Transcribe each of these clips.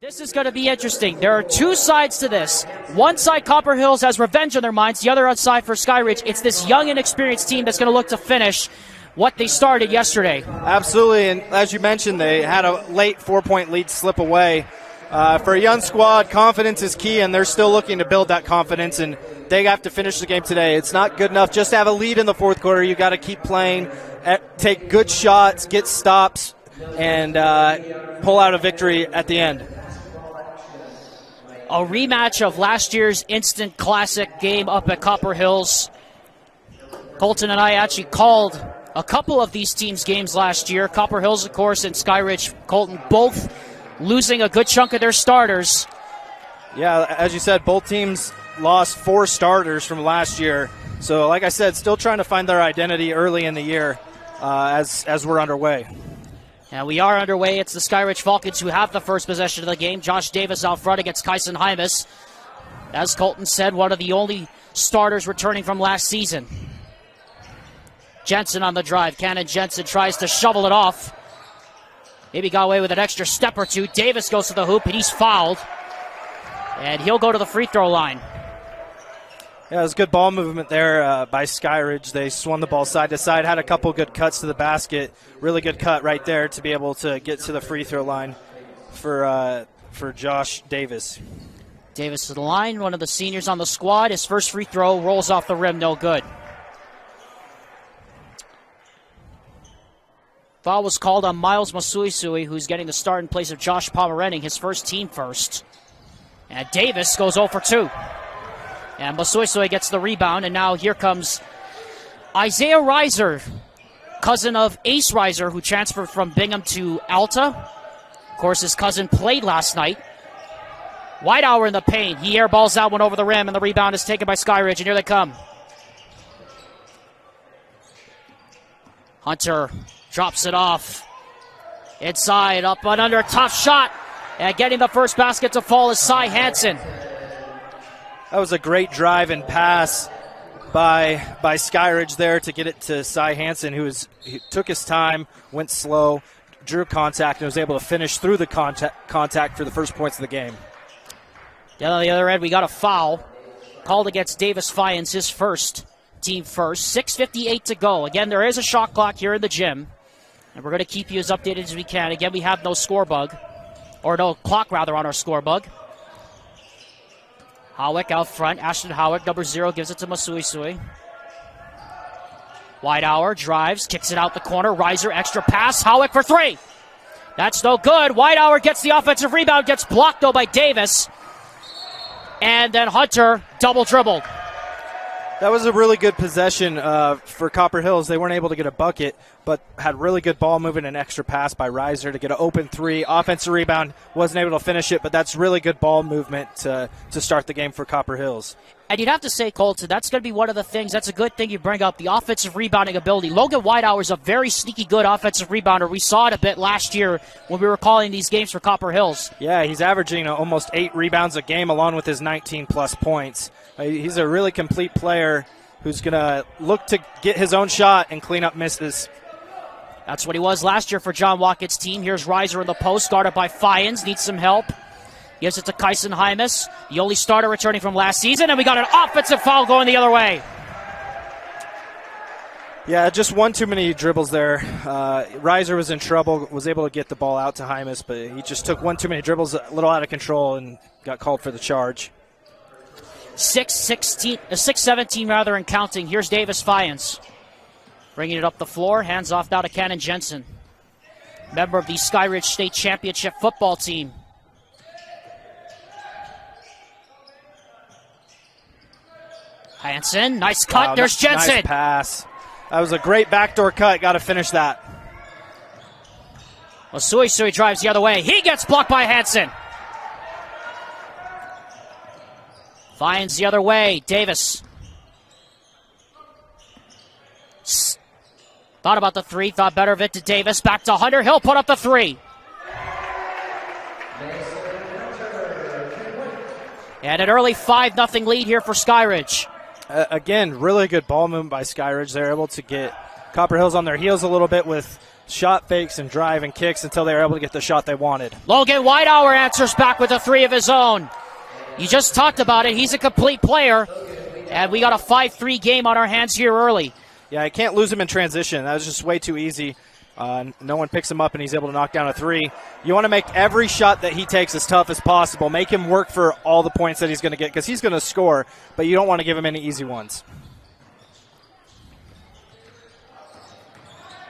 This is going to be interesting. There are two sides to this. One side, Copper Hills, has revenge on their minds. The other side for Skyridge, it's this young and experienced team that's going to look to finish what they started yesterday. Absolutely, and as you mentioned, they had a late 4-point lead slip away. For a young squad, confidence is key, and they're still looking to build that confidence, and they have to finish the game today. It's not good enough just to have a lead in the fourth quarter. You've got to keep playing, take good shots, get stops, and pull out a victory at the end. A rematch of last year's instant classic game up at Copper Hills. Colton and I actually called a couple of these teams' games last year. Copper Hills, of course, and Skyridge. Colton both losing a good chunk of their starters. Yeah, as you said, both teams lost 4 starters from last year. So, like I said, still trying to find their identity early in the year as we're underway. And we are underway. It's the Skyridge Falcons who have the first possession of the game. Josh Davis out front against Kyson Hymas. As Colton said, one of the only starters returning from last season. Jensen on the drive. Cannon Jensen tries to shovel it off. Maybe got away with an extra step or two. Davis goes to the hoop, and he's fouled. And he'll go to the free throw line. Yeah, it was good ball movement there by Skyridge. They swung the ball side to side, had a couple good cuts to the basket. Really good cut right there to be able to get to the free throw line for Josh Davis. Davis to the line, one of the seniors on the squad. His first free throw rolls off the rim, no good. Foul was called on Miles Masuisui, who's getting the start in place of Josh Pomerenning, his first team first. And Davis goes 0 for 2. And Masuisui gets the rebound, and now here comes Isaiah Reiser, cousin of Ace Reiser, who transferred from Bingham to Alta. Of course, his cousin played last night. Whitehour in the paint. He airballs that one over the rim, and the rebound is taken by Skyridge, and here they come. Hunter drops it off. Inside, up and under, tough shot. And getting the first basket to fall is Cy Hansen. That was a great drive and pass by Skyridge there to get it to Cy Hansen, who took his time, went slow, drew contact, and was able to finish through the contact for the first points of the game. Down on the other end, we got a foul called against Davis Fyans, his first, team first. 6:58 to go. Again, there is a shot clock here in the gym, and we're going to keep you as updated as we can. Again, we have no score bug, or no clock rather, on our score bug. Howick out front. Ashton Howick, number 0, gives it to Masuisui. Whitehour drives, kicks it out the corner. Reiser, extra pass. Howick for 3. That's no good. Whitehour gets the offensive rebound, gets blocked though by Davis. And then Hunter double dribbled. That was a really good possession for Copper Hills. They weren't able to get a bucket, but had really good ball movement and extra pass by Reiser to get an open 3. Offensive rebound, wasn't able to finish it, but that's really good ball movement to start the game for Copper Hills. And you'd have to say, Colton, that's going to be one of the things. That's a good thing you bring up, the offensive rebounding ability. Logan Whitehour is a very sneaky good offensive rebounder. We saw it a bit last year when we were calling these games for Copper Hills. Yeah, he's averaging almost 8 rebounds a game along with his 19-plus points. He's a really complete player who's going to look to get his own shot and clean up misses. That's what he was last year for John Wackett's team. Here's Reiser in the post, guarded by Fyans. Needs some help. Gives it to Kyson Hymas, the only starter returning from last season, and we got an offensive foul going the other way. Yeah, just one too many dribbles there. Reiser was in trouble, was able to get the ball out to Hymas, but he just took one too many dribbles, a little out of control, and got called for the charge. 6-17 rather, and counting. Here's Davis Fyans. Bringing it up the floor, hands off now to Cannon Jensen. Member of the Skyridge State Championship football team. Hansen, nice cut. Wow, there's Jensen. Nice pass. That was a great backdoor cut. Got to finish that. Masuisui drives the other way. He gets blocked by Hansen. Finds the other way. Davis. Thought about the 3. Thought better of it to Davis. Back to Hunter. He'll put up the 3. And an early 5-0 lead here for Skyridge. Again, really good ball movement by Skyridge. They're able to get Copper Hills on their heels a little bit with shot fakes and drive and kicks until they were able to get the shot they wanted. Logan Whitehour answers back with a 3 of his own. You just talked about it. He's a complete player. And we got a 5-3 game on our hands here early. Yeah, I can't lose him in transition. That was just way too easy. No one picks him up, and he's able to knock down a 3. You want to make every shot that he takes as tough as possible. Make him work for all the points that he's going to get because he's going to score, but you don't want to give him any easy ones.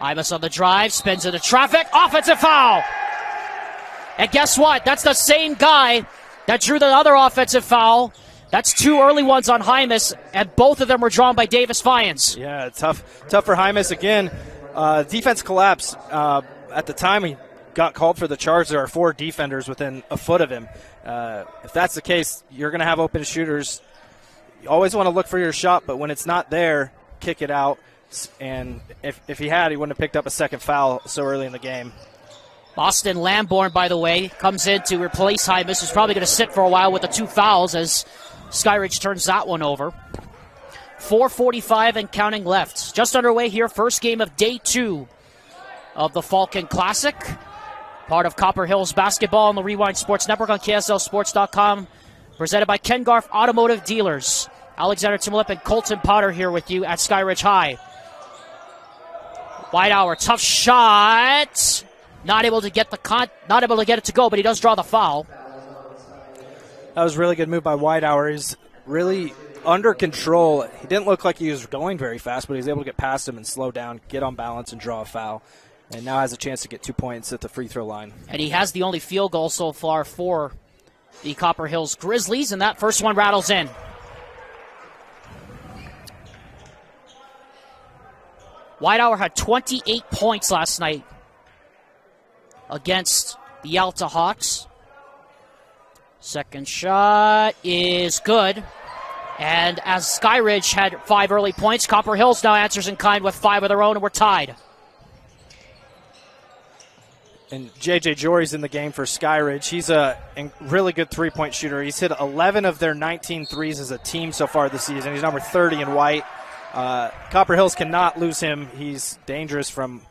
Imus on the drive, spins into traffic, offensive foul. And guess what? That's the same guy that drew the other offensive foul. That's 2 early ones on Hymas, and both of them were drawn by Davis Fyans. Yeah, tough for Hymas. Again, defense collapse. At the time he got called for the charge, there are 4 defenders within a foot of him. If that's the case, you're going to have open shooters. You always want to look for your shot, but when it's not there, kick it out. And if he had, he wouldn't have picked up a second foul so early in the game. Boston Lamborn, by the way, comes in to replace Hymas, who's probably going to sit for a while with the 2 fouls as Skyridge turns that one over. 4:45 and counting left. Just underway here, first game of day 2 of the Falcon Classic. Part of Copper Hills Basketball on the Rewind Sports Network on KSLSports.com. Presented by Ken Garff Automotive Dealers. Alexander Timolip and Colton Potter here with you at Skyridge High. Whitehour, tough shot. Not able to get it to go, but he does draw the foul. That was a really good move by Whitehour. He's really under control. He didn't look like he was going very fast, but he was able to get past him and slow down, get on balance, and draw a foul. And now has a chance to get 2 points at the free throw line. And he has the only field goal so far for the Copper Hills Grizzlies, and that first one rattles in. Whitehour had 28 points last night against the Alta Hawks. Second shot is good. And as Skyridge had 5 early points, Copper Hills now answers in kind with 5 of their own, and we're tied. And J.J. Jory's in the game for Skyridge. He's a really good three-point shooter. He's hit 11 of their 19 threes as a team so far this season. He's number 30 in white. Copper Hills cannot lose him. He's dangerous from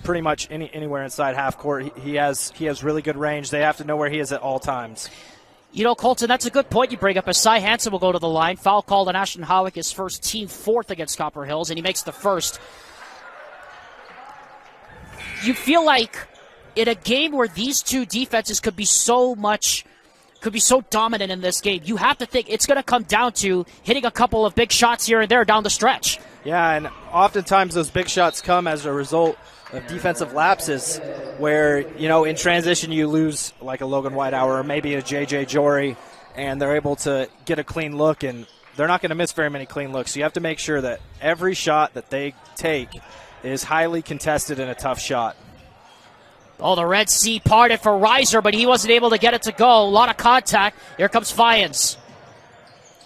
pretty much anywhere inside half court. He has really good range. They have to know where he is at all times. You know, Colton, that's a good point you bring up. As Cy Hansen will go to the line. Foul called on Ashton Howick, his first, team 4th against Copper Hills, and he makes the first. You feel like in a game where these two defenses could be so dominant in this game, you have to think it's going to come down to hitting a couple of big shots here and there down the stretch. Yeah, and oftentimes those big shots come as a result of defensive lapses where, in transition you lose like a Logan Whitehour or maybe a J.J. Jory, and they're able to get a clean look, and they're not going to miss very many clean looks. So you have to make sure that every shot that they take is highly contested and a tough shot. Oh, the Red Sea parted for Reiser, but he wasn't able to get it to go. A lot of contact. Here comes Fyans.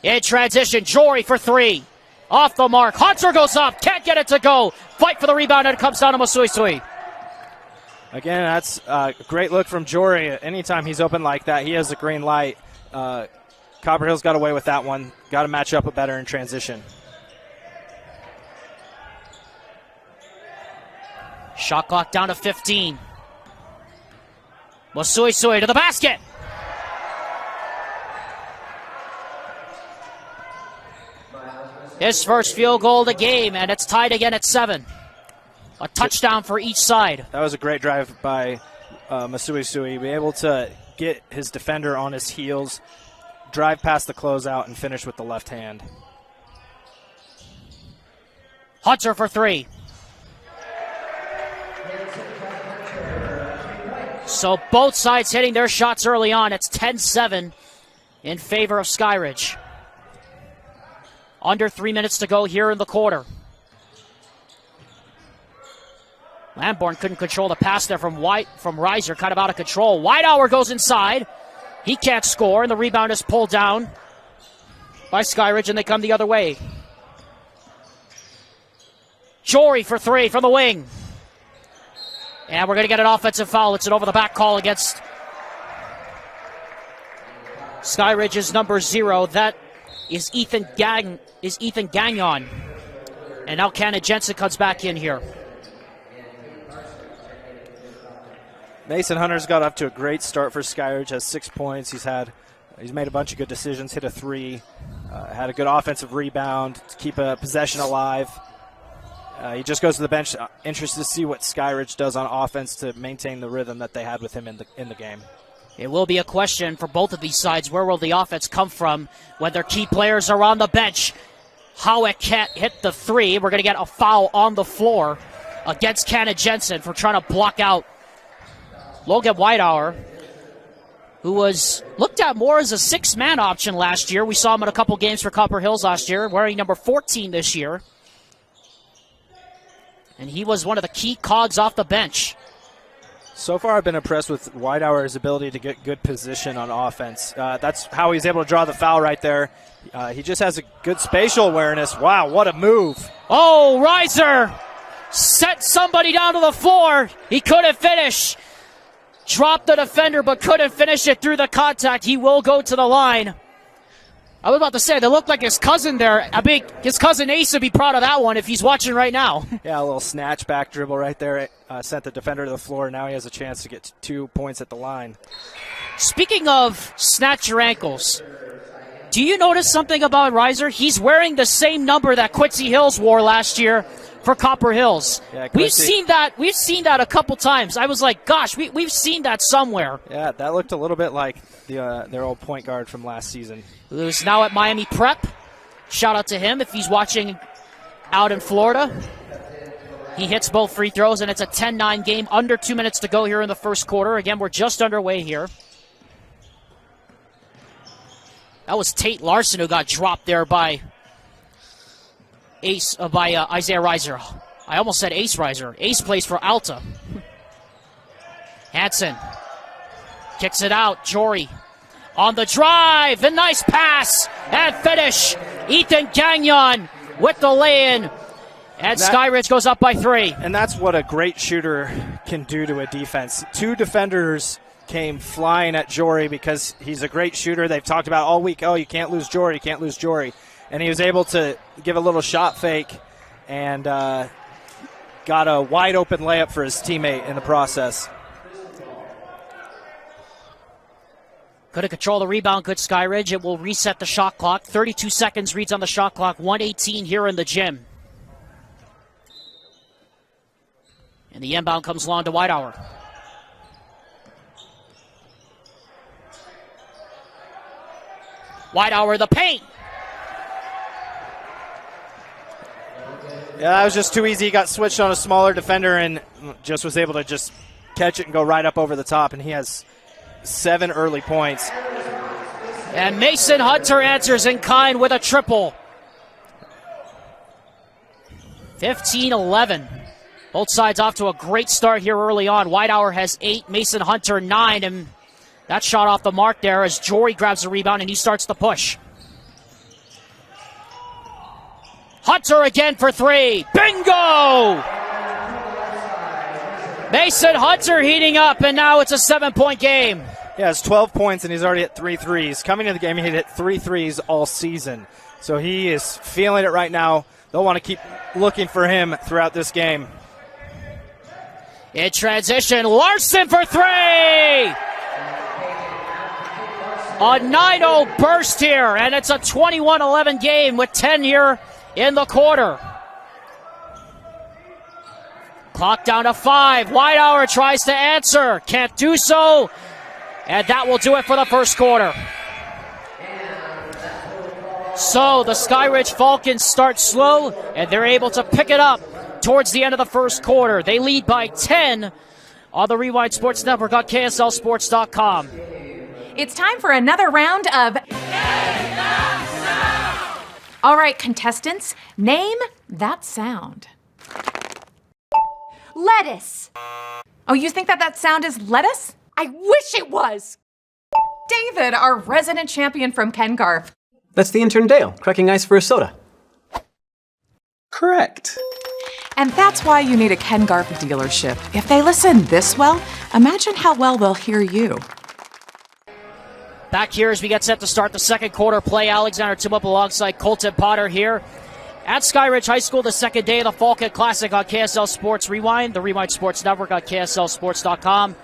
In transition, Jory for 3. Off the mark. Hunter goes up. Can't get it to go. Fight for the rebound, and it comes down to Masuisui. Again, that's a great look from Jory. Anytime he's open like that, he has a green light. Copper Hills got away with that one. Got to match up better in transition. Shot clock down to 15. Masuisui to the basket. His first field goal of the game, and it's tied again at 7. A touchdown for each side. That was a great drive by Masuisui. Be able to get his defender on his heels, drive past the closeout, and finish with the left hand. Hunter for 3. So both sides hitting their shots early on. It's 10-7 in favor of Skyridge. Under 3 minutes to go here in the quarter. Lamborn couldn't control the pass there from Reiser, kind of out of control. Whitehour goes inside. He can't score, and the rebound is pulled down by Skyridge, and they come the other way. Jory for 3 from the wing. And we're going to get an offensive foul. It's an over-the-back call against Skyridge's number 0. That is Ethan Gagnon. And now Cannon Jensen comes back in here. Mason Hunter's got up to a great start for Skyridge, has 6 points. He's made a bunch of good decisions, hit a 3, had a good offensive rebound to keep a possession alive. He just goes to the bench. Interested to see what Skyridge does on offense to maintain the rhythm that they had with him in the game. It will be a question for both of these sides. Where will the offense come from when their key players are on the bench? Howick can't hit the 3. We're going to get a foul on the floor against Cannon Jensen for trying to block out Logan Whitehour, who was looked at more as a 6-man option last year. We saw him in a couple games for Copper Hills last year, wearing number 14 this year. And he was one of the key cogs off the bench. So far, I've been impressed with Whitehour's ability to get good position on offense. That's how he's able to draw the foul right there. He just has a good spatial awareness. Wow, what a move. Oh, Reiser set somebody down to the floor. He couldn't finish. Dropped the defender, but couldn't finish it through the contact. He will go to the line. I was about to say, they look like his cousin there. His cousin Ace would be proud of that one if he's watching right now. Yeah, a little snatch back dribble right there. Sent the defender to the floor. Now he has a chance to get 2 points at the line. Speaking of snatch your ankles, do you notice something about Reiser? He's wearing the same number that Quincy Hills wore last year for Copper Hills. Yeah, we've seen that a couple times. I was like, gosh, we've seen that somewhere. Yeah, that looked a little bit like their old point guard from last season. Who's now at Miami Prep. Shout out to him if he's watching out in Florida. He hits both free throws, and it's a 10-9 game. Under 2 minutes to go here in the first quarter. Again, we're just underway here. That was Tate Larson who got dropped there by Isaiah Reiser. I almost said Ace Reiser. Ace plays for Alta. Hansen kicks it out. Jory on the drive. The nice pass and finish. Ethan Gagnon with the lay-in. And Skyridge goes up by 3. And that's what a great shooter can do to a defense. 2 defenders came flying at Jory because he's a great shooter. They've talked about all week, you can't lose Jory, you can't lose Jory. And he was able to give a little shot fake and got a wide open layup for his teammate in the process. Couldn't control the rebound, good Skyridge. It will reset the shot clock. 32 seconds reads on the shot clock. 1:18 here in the gym. And the inbound comes long to Whitehour. Whitehour, the paint. Yeah, that was just too easy. He got switched on a smaller defender and just was able to just catch it and go right up over the top. And he has 7 early points. And Mason Hunter answers in kind with a triple. 15-11. Both sides off to a great start here early on. Whitehour has 8, Mason Hunter 9, and that shot off the mark there as Jory grabs the rebound and he starts the push. Hunter again for 3. Bingo! Mason Hunter heating up, and now it's a 7-point game. Yeah, it's 12 points, and he's already hit 3 threes. Coming into the game, he hit 3 threes all season. So he is feeling it right now. They'll want to keep looking for him throughout this game. In transition, Larson for 3! A 9-0 burst here, and it's a 21-11 game with 10 here in the quarter. Clock down to 5. Whitehour tries to answer. Can't do so. And that will do it for the first quarter. So the Skyridge Falcons start slow, and they're able to pick it up towards the end of the first quarter. They lead by 10 on the Rewind Sports Network on KSLSports.com. It's time for another round of... All right, contestants, name that sound. Lettuce. Oh, you think that sound is lettuce? I wish it was. David, our resident champion from Ken Garf. That's the intern Dale, cracking ice for a soda. Correct. And that's why you need a Ken Garf dealership. If they listen this well, imagine how well they'll hear you. Back here as we get set to start the second quarter play. Alexander Timup alongside Colton Potter here at Skyridge High School, the second day of the Falcon Classic on KSL Sports Rewind, the Rewind Sports Network on KSLSports.com.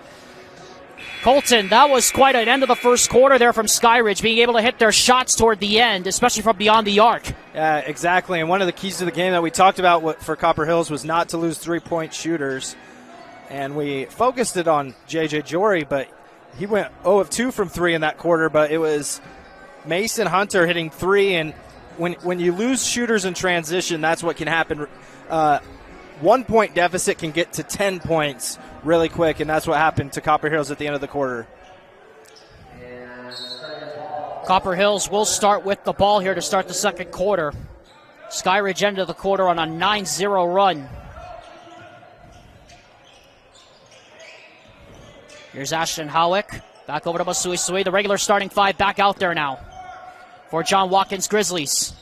Colton, that was quite an end of the first quarter there from Skyridge, being able to hit their shots toward the end, especially from beyond the arc. Yeah, exactly. And one of the keys to the game that we talked about for Copper Hills was not to lose three-point shooters. And we focused it on J.J. Jory, but he went 0 of 2 from 3 in that quarter. But it was Mason Hunter hitting 3. And when you lose shooters in transition, that's what can happen. 1 point deficit can get to 10 points really quick, and that's what happened to Copper Hills at the end of the quarter. Copper Hills will start with the ball here to start the second quarter. Skyridge ended the quarter on a 9-0 run. Here's Ashton Howick. Back over to Masuisui. The regular starting five back out there now for John Watkins Grizzlies.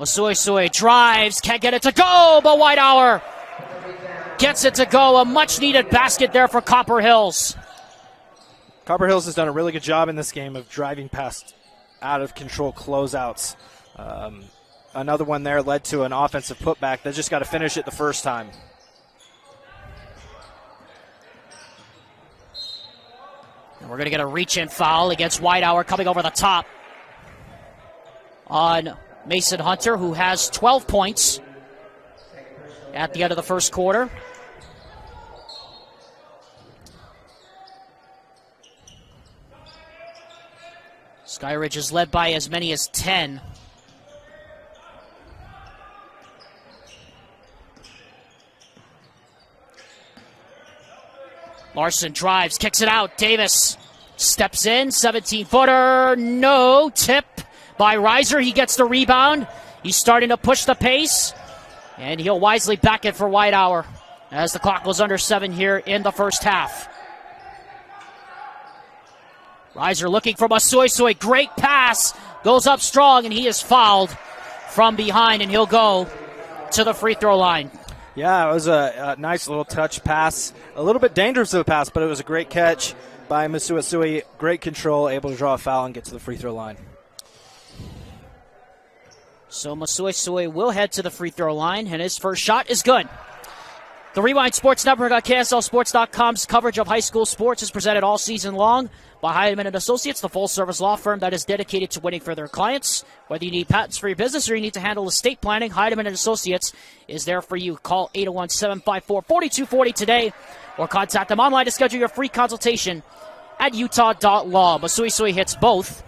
Masuisui drives, can't get it to go, but Whitehour gets it to go. A much-needed basket there for Copper Hills. Copper Hills has done a really good job in this game of driving past out-of-control closeouts. Another one there led to an offensive putback. They just got to finish it the first time. And we're going to get a reach-in foul against Whitehour coming over the top on Mason Hunter, who has 12 points at the end of the first quarter. Skyridge is led by as many as 10. Larson drives, kicks it out. Davis steps in, 17-footer, no tip by Reiser. He gets the rebound. He's starting to push the pace, and he'll wisely back it for Whitehour as the clock goes under 7 here in the first half. Reiser looking for Masuisui. Great pass. Goes up strong, and he is fouled from behind, and he'll go to the free throw line. Yeah, it was a nice little touch pass. A little bit dangerous of a pass, but it was a great catch by Masuisui. Great control, able to draw a foul and get to the free throw line. So Masuisui will head to the free throw line, and his first shot is good. The Rewind Sports Network on KSLSports.com's coverage of high school sports is presented all season long by Heidemann & Associates, the full-service law firm that is dedicated to winning for their clients. Whether you need patents for your business or you need to handle estate planning, Heidemann & Associates is there for you. Call 801-754-4240 today or contact them online to schedule your free consultation at utah.law. Masuisui hits both.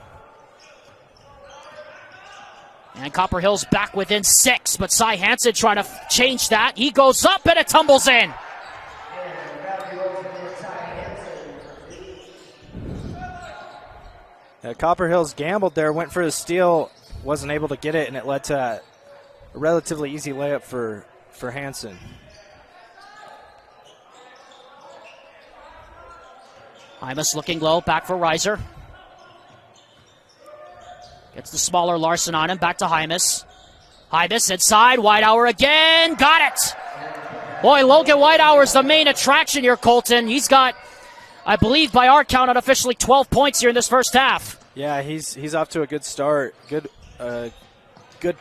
And Copper Hills back within 6, but Cy Hansen trying to change that. He goes up and it tumbles in. Copper Hills gambled there, went for the steal, wasn't able to get it, and it led to a relatively easy layup for Hansen. Hymas looking low, back for Reiser. Gets the smaller Larson on him, back to Hymas. Hymas inside, Whitehour again, got it! Boy, Logan Whitehour is the main attraction here, Colton. He's got, I believe by our count, unofficially 12 points here in this first half. Yeah, he's off to a good start. Good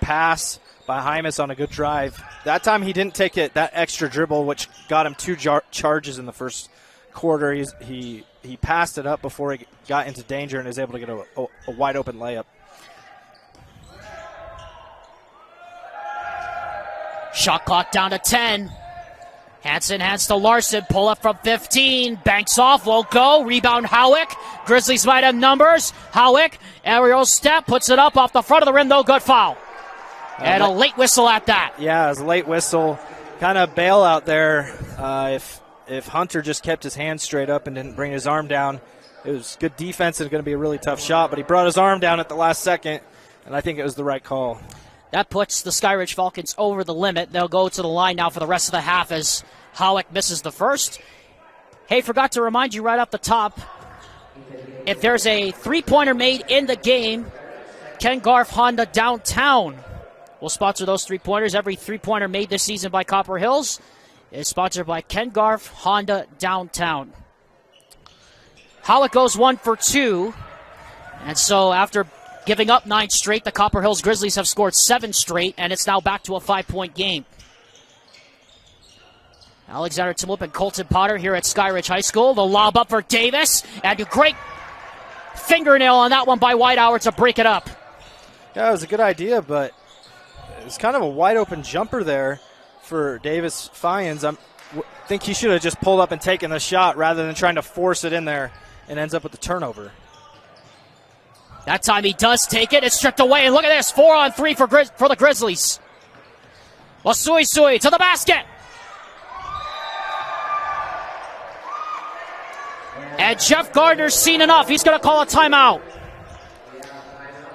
pass by Hymas on a good drive. That time he didn't take that extra dribble, which got him 2 charges in the first quarter. He passed it up before he got into danger and is able to get a wide open layup. Shot clock down to 10. Hansen hands to Larson. Pull up from 15. Banks off. Won't go. Rebound Howick. Grizzlies might have numbers. Howick. Aerial step. Puts it up off the front of the rim. No good foul. And a late whistle at that. Yeah, it was a late whistle. Kind of bail out there. If Hunter just kept his hand straight up and didn't bring his arm down, it was good defense and going to be a really tough shot. But he brought his arm down at the last second, and I think it was the right call. That puts the Skyridge Falcons over the limit. They'll go to the line now for the rest of the half as Howick misses the first. Hey, forgot to remind you right off the top, if there's a three-pointer made in the game, Ken Garff Honda Downtown will sponsor those three-pointers. Every three-pointer made this season by Copper Hills is sponsored by Ken Garff Honda Downtown. Howick goes 1 for 2. And so after giving up 9 straight, the Copper Hills Grizzlies have scored 7 straight, and it's now back to a 5-point game. Alexander Timlup and Colton Potter here at Skyridge High School. The lob up for Davis, and a great fingernail on that one by Whitehour to break it up. Yeah, it was a good idea, but it was kind of a wide open jumper there for Davis Fyans. I think he should have just pulled up and taken the shot rather than trying to force it in there, and ends up with the turnover. That time he does take it. It's stripped away, and look at this, 4-on-3 for the Grizzlies. Masuisui to the basket. And Jeff Gardner's seen enough. He's going to call a timeout.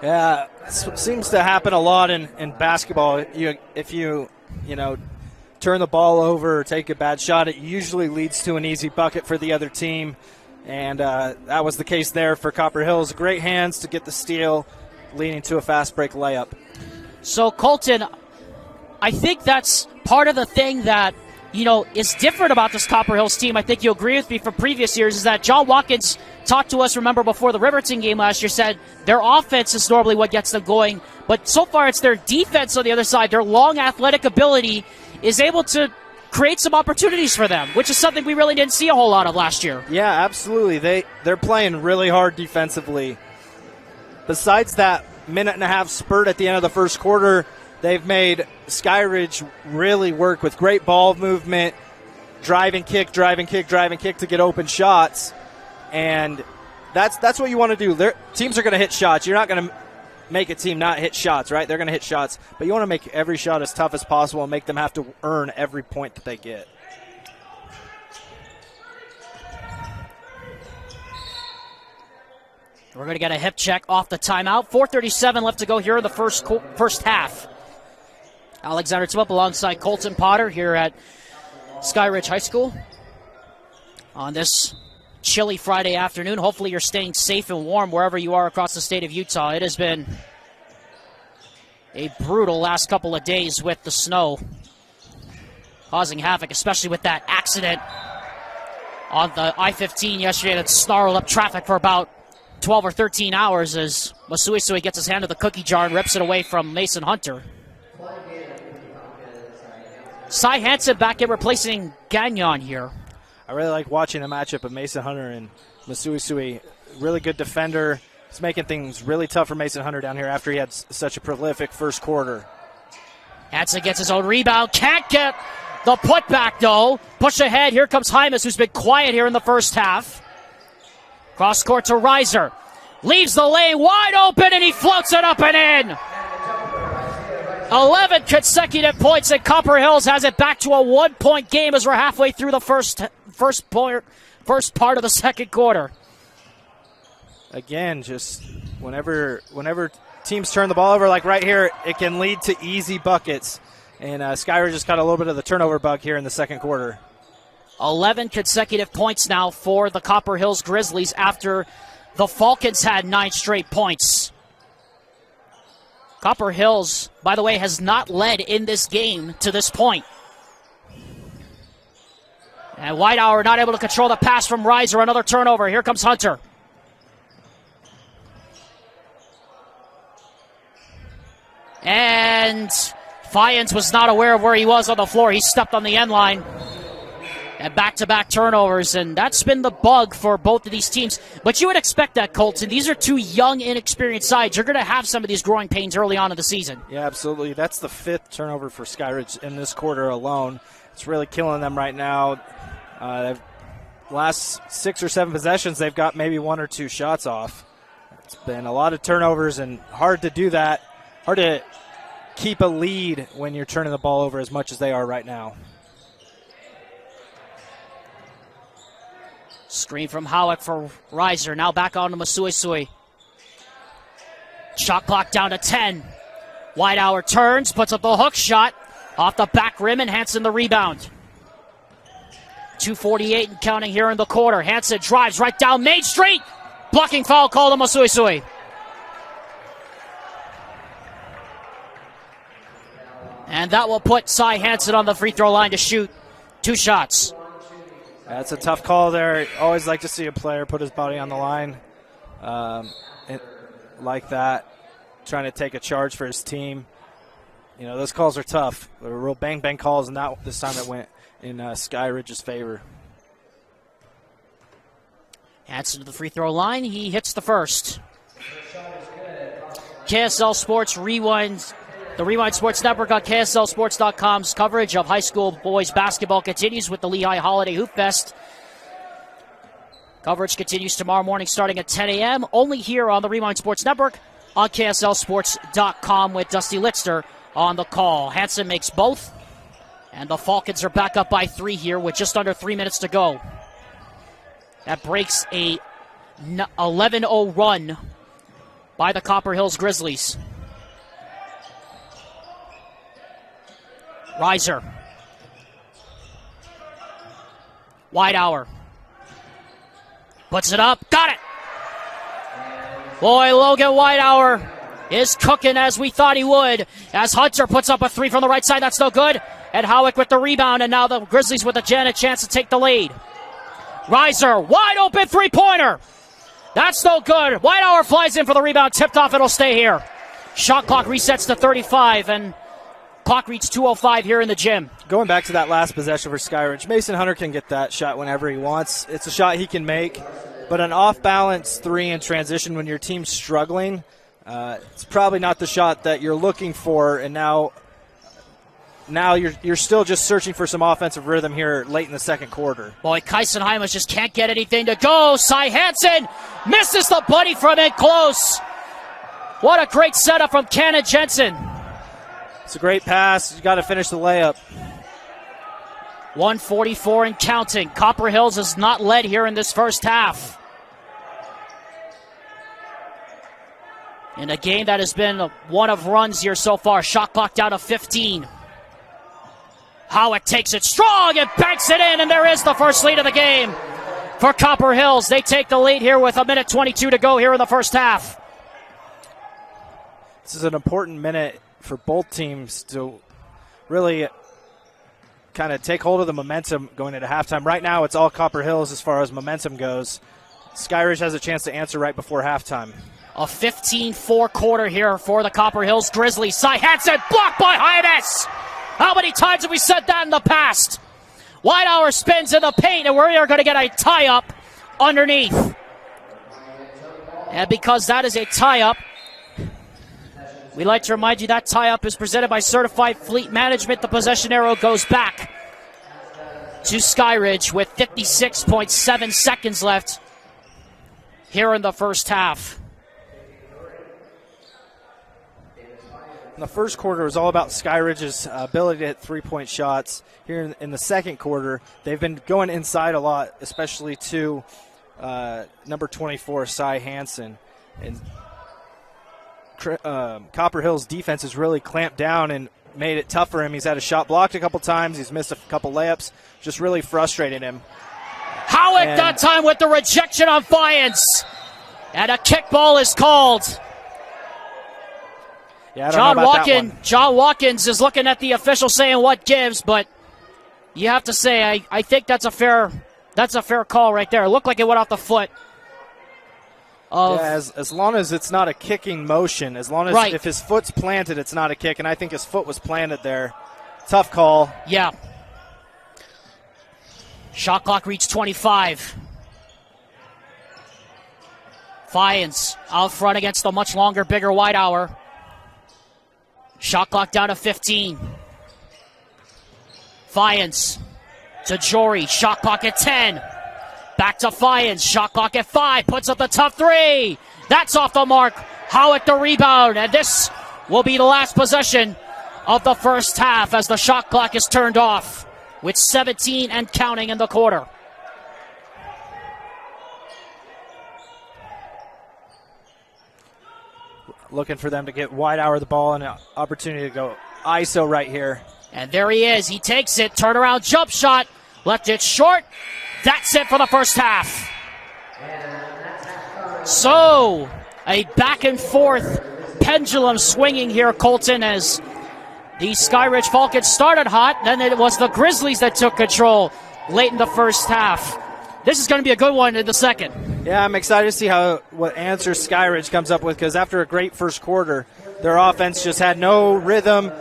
Yeah, it seems to happen a lot in basketball. If you turn the ball over or take a bad shot, it usually leads to an easy bucket for the other team. And that was the case there for Copper Hills. Great hands to get the steal, leading to a fast break layup. So, Colton, I think that's part of the thing that, is different about this Copper Hills team. I think you'll agree with me from previous years is that John Watkins talked to us, remember, before the Riverton game last year, said their offense is normally what gets them going. But so far, it's their defense on the other side. Their long athletic ability is able to create some opportunities for them, which is something we really didn't see a whole lot of last year. Yeah, absolutely. They're playing really hard defensively. Besides that minute-and-a-half spurt at the end of the first quarter, they've made Skyridge really work with great ball movement, drive and kick to get open shots. And that's what you want to do. Teams are going to hit shots. You're not going to make a team not hit shots, right? They're going to hit shots. But you want to make every shot as tough as possible and make them have to earn every point that they get. We're going to get a hip check off the timeout. 4:37 left to go here in the first half. Alexander Timlup alongside Colton Potter here at Skyridge High School on this chilly Friday afternoon. Hopefully you're staying safe and warm wherever you are across the state of Utah. It has been a brutal last couple of days with the snow causing havoc, especially with that accident on the I-15 yesterday that snarled up traffic for about 12 or 13 hours as Masuisui gets his hand to the cookie jar and rips it away from Mason Hunter. Cy Hansen back in replacing Gagnon here. I really like watching the matchup of Mason Hunter and Masuisui. Really good defender. He's making things really tough for Mason Hunter down here after he had such a prolific first quarter. Hansen gets his own rebound. Can't get the putback, though. Push ahead. Here comes Hymas, who's been quiet here in the first half. Cross court to Reiser. Leaves the lane wide open, and he floats it up and in. 11 consecutive points, and Copper Hills has it back to a 1-point game as we're halfway through the first part of the second quarter. Again, just whenever teams turn the ball over, like right here, it can lead to easy buckets. And Skyridge just got a little bit of the turnover bug here in the second quarter. 11 consecutive points now for the Copper Hills Grizzlies after the Falcons had 9 straight points. Copper Hills, by the way, has not led in this game to this point. And Whitehour not able to control the pass from Reiser. Another turnover. Here comes Hunter. And Fyans was not aware of where he was on the floor. He stepped on the end line. And back-to-back turnovers, and that's been the bug for both of these teams. But you would expect that, Colton. These are two young, inexperienced sides. You're going to have some of these growing pains early on in the season. Yeah, absolutely. That's the 5th turnover for Skyridge in this quarter alone. It's really killing them right now. Last 6 or 7 possessions, they've got maybe 1 or 2 shots off. It's been a lot of turnovers, and hard to do that. Hard to keep a lead when you're turning the ball over as much as they are right now. Screen from Howick for Reiser. Now back on to Masuisui. Shot clock down to 10. Whitehour turns, puts up the hook shot. Off the back rim, and Hansen the rebound. 2:48 and counting here in the quarter. Hansen drives right down Main Street. Blocking foul called on Masuisui. And that will put Cy Hansen on the free throw line to shoot 2 shots. That's a tough call there. Always like to see a player put his body on the line like that, trying to take a charge for his team. Those calls are tough. They were real bang-bang calls, and this time it went in Skyridge's favor. Hansen to the free throw line. He hits the first. KSL Sports Rewind. The Rewind Sports Network on KSLSports.com's coverage of high school boys basketball continues with the Lehigh Holiday Hoop Fest. Coverage continues tomorrow morning starting at 10 a.m. only here on the Rewind Sports Network on KSLSports.com with Dusty Litzter on the call. Hansen makes both, and the Falcons are back up by 3 here with just under 3 minutes to go. That breaks a 11-0 run by the Copper Hills Grizzlies. Reiser. Whitehour. Puts it up. Got it! Boy, Logan Whitehour is cooking as we thought he would. As Hunter puts up a 3 from the right side. That's no good. And Howick with the rebound. And now the Grizzlies with a chance to take the lead. Reiser, wide open three-pointer. That's no good. Whitehour flies in for the rebound. Tipped off. It'll stay here. Shot clock resets to 35. And clock reads 2:05 here in the gym. Going back to that last possession for Skyridge, Mason Hunter can get that shot whenever he wants. It's a shot he can make. But an off-balance 3 in transition when your team's struggling, it's probably not the shot that you're looking for. And now you're still just searching for some offensive rhythm here late in the second quarter. Boy, Kyson Hymas just can't get anything to go. Cy Hansen misses the buddy from in close. What a great setup from Cannon Jensen. It's a great pass. You got to finish the layup. 1:44 and counting. Copper Hills has not led here in this first half. In a game that has been one of runs here so far. Shot clock down to 15. Howick takes it strong and banks it in, and there is the first lead of the game for Copper Hills. They take the lead here with 1:22 to go here in the first half. This is an important minute for both teams to really kind of take hold of the momentum going into halftime. Right now, it's all Copper Hills as far as momentum goes. Skyridge has a chance to answer right before halftime. A 15-4 quarter here for the Copper Hills Grizzlies. Cy Hansen blocked by Hymas. How many times have we said that in the past? Whitehour spins in the paint, and we are going to get a tie-up underneath. And because that is a tie-up, we like to remind you that tie-up is presented by Certified Fleet Management. The possession arrow goes back to Skyridge with 56.7 seconds left here in the first half. In the first quarter, it was all about Skyridge's ability to hit three-point shots. Here in the second quarter, they've been going inside a lot, especially to number 24, Cy Hansen. And Copper Hills' defense has really clamped down and made it tough for him. He's had a shot blocked a couple times. He's missed a couple layups, just really frustrating him. Howick that time with the rejection on Fiance. And a kickball is called. Yeah, John Watkins is looking at the official saying what gives, but you have to say I think that's a fair call right there. It looked like it went off the foot. As long as it's not a kicking motion, as long as if his foot's planted, it's not a kick, and I think his foot was planted there. Tough call. Yeah. Shot clock reached 25. Fiance out front against the much longer, bigger Whitehour. Shot clock down to 15. Fiance to Jory. Shot clock at 10. Back to Fiance. Shot clock at 5. Puts up the tough 3. That's off the mark. Howick the rebound. And this will be the last possession of the first half as the shot clock is turned off with 17 and counting in the quarter. Looking for them to get Whitehour the ball and an opportunity to go ISO right here. And there he is. He takes it. Turnaround jump shot. Left it short. That's it for the first half. So, a back and forth pendulum swinging here, Colton, as the Skyridge Falcons started hot. Then it was the Grizzlies that took control late in the first half. This is going to be a good one in the second. Yeah, I'm excited to see what answers Skyridge comes up with, because after a great first quarter, their offense just had no rhythm.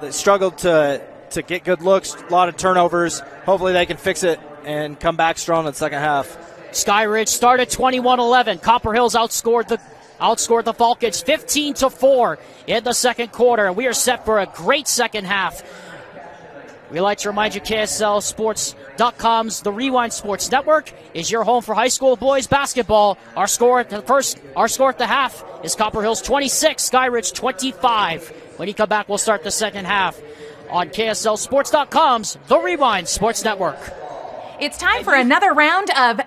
They struggled to to get good looks, a lot of turnovers. Hopefully they can fix it and come back strong in the second half. Sky Ridge started 21-11. Copper Hills outscored the Falcons 15-4 in the second quarter, and we are set for a great second half. We like to remind you, KSLSports.com's The Rewind Sports Network is your home for high school boys basketball. Our score at the half is Copper Hills 26, Sky Ridge 25. When you come back, we'll start the second half on KSLSports.com's The Rewind Sports Network. It's time for another round of...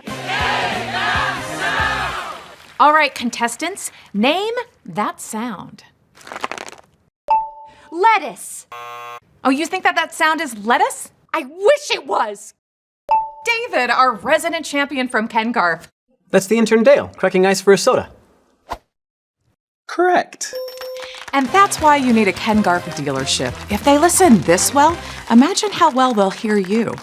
All right, contestants, name that sound. Lettuce. Oh, you think that sound is lettuce? I wish it was! David, our resident champion from Ken Garf. That's the intern Dale, cracking ice for a soda. Correct. And that's why you need a Ken Garf dealership. If they listen this well, imagine how well they'll hear you.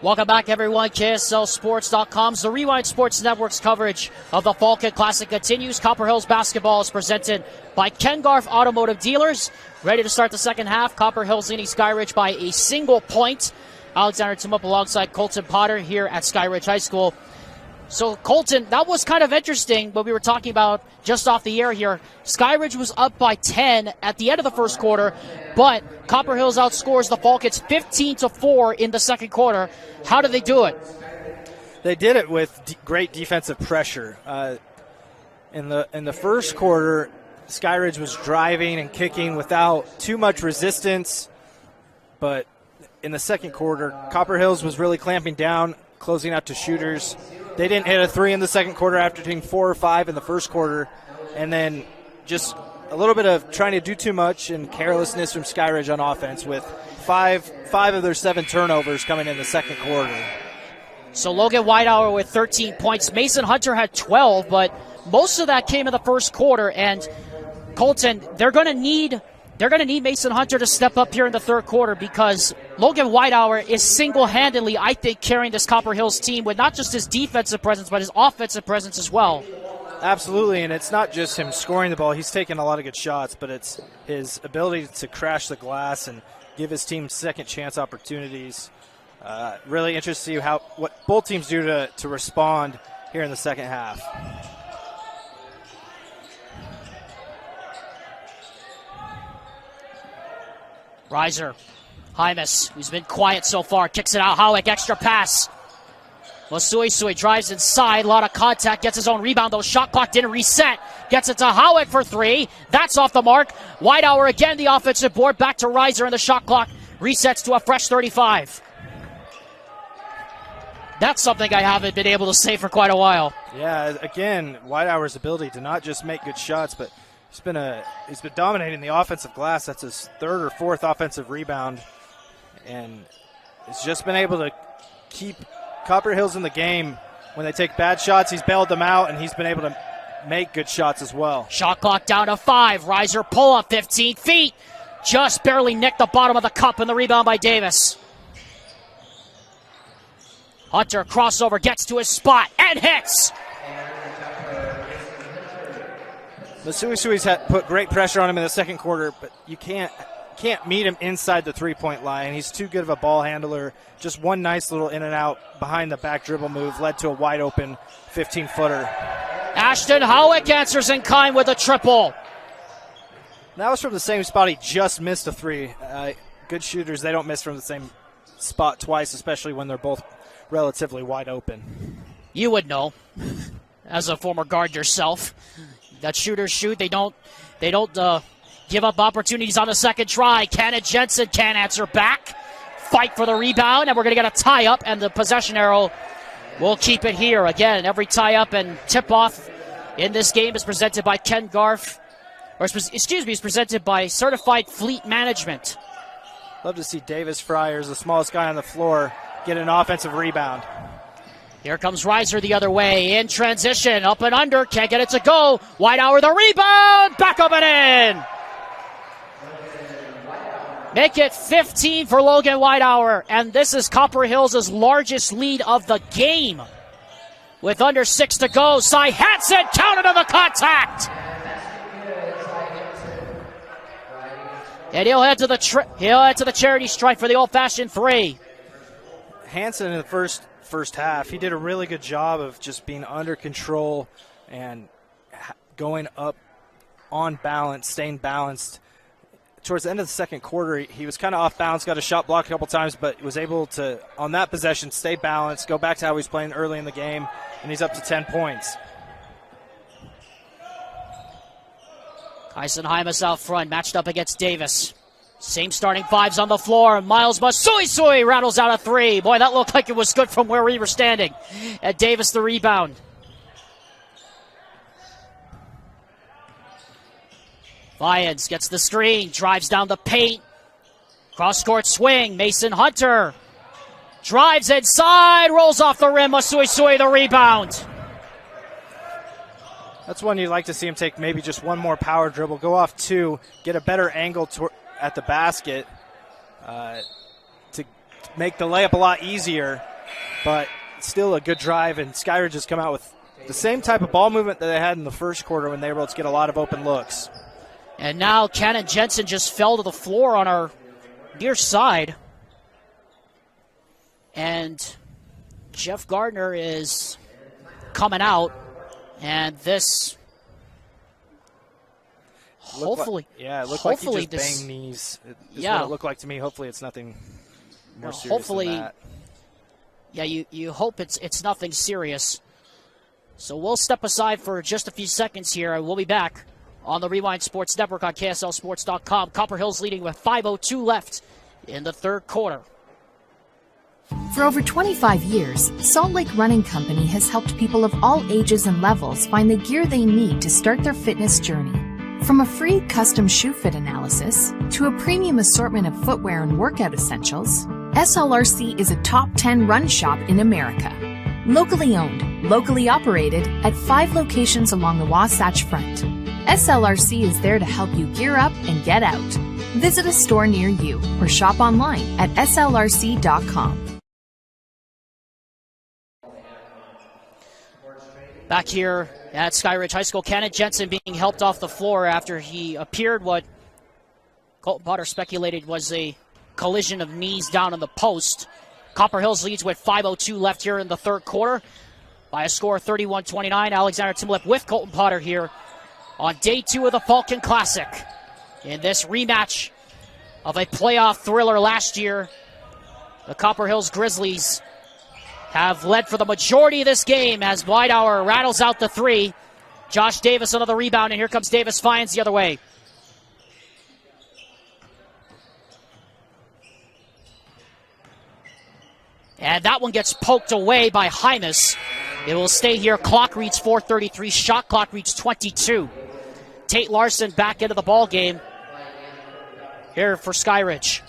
Welcome back, everyone. KSLSports.com's The Rewind Sports Network's coverage of the Falcon Classic continues. Copper Hills basketball is presented by Ken Garf Automotive Dealers. Ready to start the second half. Copper Hills leading Sky Ridge by a single point. Alexander Tumup alongside Colton Potter here at Sky Ridge High School. So, Colton, that was kind of interesting what we were talking about just off the air here. Sky Ridge was up by 10 at the end of the first quarter, but Copper Hills outscores the Falcons 15-4 in the second quarter. How did they do it? They did it with great defensive pressure. In the first quarter, Sky Ridge was driving and kicking without too much resistance, but in the second quarter, Copper Hills was really clamping down, closing out to shooters. They didn't hit a three in the second quarter after hitting 4 or 5 in the first quarter, and then just a little bit of trying to do too much and carelessness from Sky Ridge on offense with five of their 7 turnovers coming in the second quarter. So Logan Whitehour with 13 points. Mason Hunter had 12, but most of that came in the first quarter. And Colton, they're going to need Mason Hunter to step up here in the third quarter because Logan Whitehour is single-handedly, I think, carrying this Copper Hills team with not just his defensive presence, but his offensive presence as well. Absolutely, and it's not just him scoring the ball. He's taking a lot of good shots, but it's his ability to crash the glass and give his team second chance opportunities. Really interested to see what both teams do to respond here in the second half. Reiser, Hymas, who's been quiet so far, kicks it out. Howick, extra pass. Masuisui drives inside, a lot of contact, gets his own rebound, though shot clock didn't reset. Gets it to Howick for 3. That's off the mark. Whitehour again, the offensive board, back to Reiser, and the shot clock resets to a fresh 35. That's something I haven't been able to say for quite a while. Yeah, again, Whitehour's ability to not just make good shots, but he's been dominating the offensive glass. That's his 3rd or 4th offensive rebound, and he's just been able to keep Copper Hills in the game. When they take bad shots, he's bailed them out, and he's been able to make good shots as well. Shot clock down to 5. Reiser pull up 15 feet. Just barely nicked the bottom of the cup, and the rebound by Davis. Hunter crossover, gets to his spot, and hits. Masuisui's put great pressure on him in the second quarter, but you can't meet him inside the three-point line. He's too good of a ball handler. Just one nice little in and out behind the back dribble move led to a wide-open 15-footer. Ashton Howick answers in kind with a triple. That was from the same spot he just missed a 3. Good shooters, they don't miss from the same spot twice, especially when they're both relatively wide open. You would know, as a former guard yourself, that shooters shoot. They don't give up opportunities on the second try. Kenneth Jensen can't answer back. Fight for the rebound, and we're going to get a tie-up, and the possession arrow will keep it here. Again, every tie-up and tip-off in this game is presented by Ken Garf, is presented by Certified Fleet Management. Love to see Davis Friars, the smallest guy on the floor, get an offensive rebound. Here comes Reiser the other way in transition, up and under, can't get it to go. Whitehour the rebound, back up and in. Make it 15 for Logan Whitehour, and this is Copper Hills' largest lead of the game. With under 6 to go, Cy Hansen counted on the contact. And he'll head to the charity stripe for the old-fashioned three. Hansen in the first half, he did a really good job of just being under control and going up on balance, staying balanced. Towards the end of the second quarter, he was kind of off balance, got a shot blocked a couple times, but was able to, on that possession, stay balanced, go back to how he was playing early in the game, and he's up to 10 points. Kyson Hymas out front, matched up against Davis. Same starting fives on the floor. Miles Masuisui rattles out a three. Boy, that looked like it was good from where we were standing. And Davis the rebound. Lyons gets the screen, drives down the paint. Cross-court swing, Mason Hunter. Drives inside, rolls off the rim. Masuisui the rebound. That's one you'd like to see him take maybe just one more power dribble, go off two, get a better angle at the basket to make the layup a lot easier, but still a good drive. And Skyridge has come out with the same type of ball movement that they had in the first quarter when they were able to get a lot of open looks. And now Cannon Jensen just fell to the floor on our near side. And Jeff Gardner is coming out. And this, hopefully, it looked like he just banged knees. Is what it looked like to me. Hopefully, it's nothing more serious than that. Yeah, you hope it's nothing serious. So we'll step aside for just a few seconds here, and we'll be back on the Rewind Sports Network on KSLSports.com. Copper Hills leading with 5:02 left in the third quarter. For over 25 years, Salt Lake Running Company has helped people of all ages and levels find the gear they need to start their fitness journey. From a free custom shoe fit analysis to a premium assortment of footwear and workout essentials, SLRC is a top 10 run shop in America. Locally owned, locally operated at 5 locations along the Wasatch Front. SLRC is there to help you gear up and get out. Visit a store near you or shop online at slrc.com. Back here at Skyridge High School, Cannon Jensen being helped off the floor after he appeared what Colton Potter speculated was a collision of knees down on the post. Copper Hills leads with 5:02 left here in the third quarter by a score of 31-29. Alexander Timlip with Colton Potter here on day 2 of the Falcon Classic. In this rematch of a playoff thriller last year, the Copper Hills Grizzlies have led for the majority of this game as Whitehour rattles out the three. Josh Davis another rebound, and here comes Davis Fiennes the other way. And that one gets poked away by Hymas. It will stay here. Clock reads 4:33. Shot clock reads 22. Tate Larson back into the ball game here for Skyridge.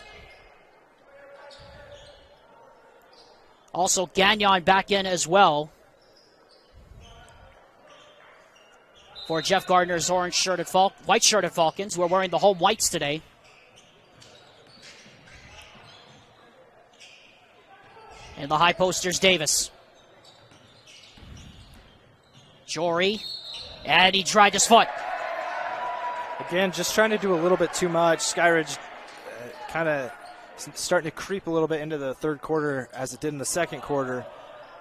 Also, Gagnon back in as well for Jeff Gardner's white-shirted Falcons, who are wearing the home whites today. And the high posters, Davis. Jory, and he tried his foot. Again, just trying to do a little bit too much. Skyridge kind of starting to creep a little bit into the third quarter as it did in the second quarter,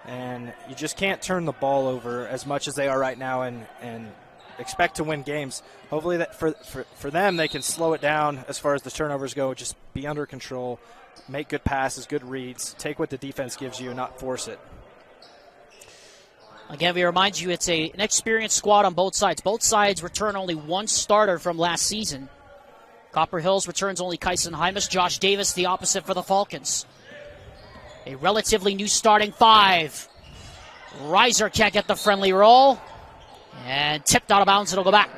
and you just can't turn the ball over as much as they are right now and expect to win games. Hopefully that for them, they can slow it down as far as the turnovers go, just be under control, make good passes, good reads, take what the defense gives you and not force it. Again, we remind you it's an experienced squad on both sides. Both sides return only one starter from last season. Copper Hills returns only Kyson Hymas. Josh Davis, the opposite for the Falcons. A relatively new starting five. Reiser can't get the friendly roll. And tipped out of bounds. It'll go back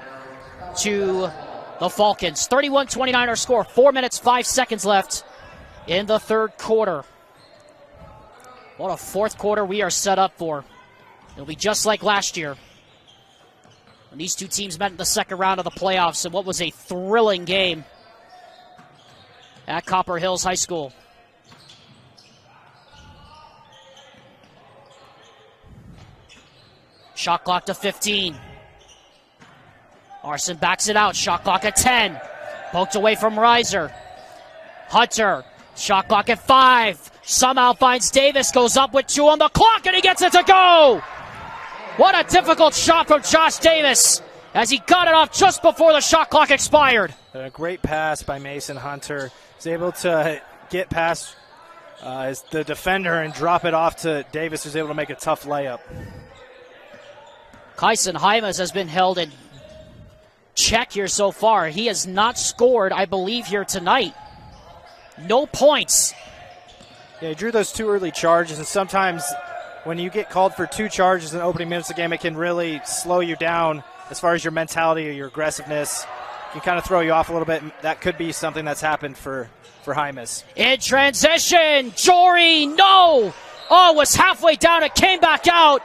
to the Falcons. 31-29 our score. 4 minutes, 5 seconds left in the third quarter. What a fourth quarter we are set up for. It'll be just like last year when these two teams met in the second round of the playoffs, and what was a thrilling game at Copper Hills High School. Shot clock to 15. Arson backs it out. Shot clock at 10. Poked away from Reiser. Hunter, shot clock at 5. Somehow finds Davis, goes up with 2 on the clock, and he gets it to go! What a difficult shot from Josh Davis as he got it off just before the shot clock expired. A great pass by Mason Hunter. He's able to get past the defender and drop it off to Davis, who's able to make a tough layup. Kyson Hymas has been held in check here so far. He has not scored, I believe, here tonight. No points. Yeah, he drew those 2 early charges, and sometimes when you get called for 2 charges in opening minutes of the game, it can really slow you down as far as your mentality or your aggressiveness. It can kind of throw you off a little bit. That could be something that's happened for Hymas. In transition, Jory, no! Oh, was halfway down, it came back out.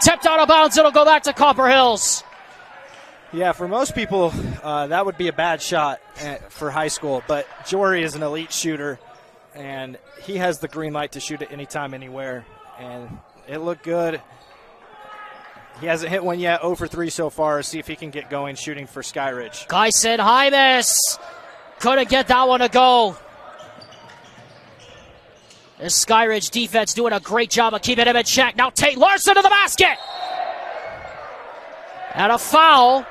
Tipped out of bounds, it'll go back to Copper Hills. Yeah, for most people, that would be a bad shot for high school, but Jory is an elite shooter, and he has the green light to shoot it anytime, anywhere, and it looked good. He hasn't hit one yet, 0 for 3 so far. See if he can get going shooting for Skyridge. Kyson Hymas couldn't get that one to go. This Skyridge defense doing a great job of keeping him in check. Now Tate Larson to the basket. And a foul.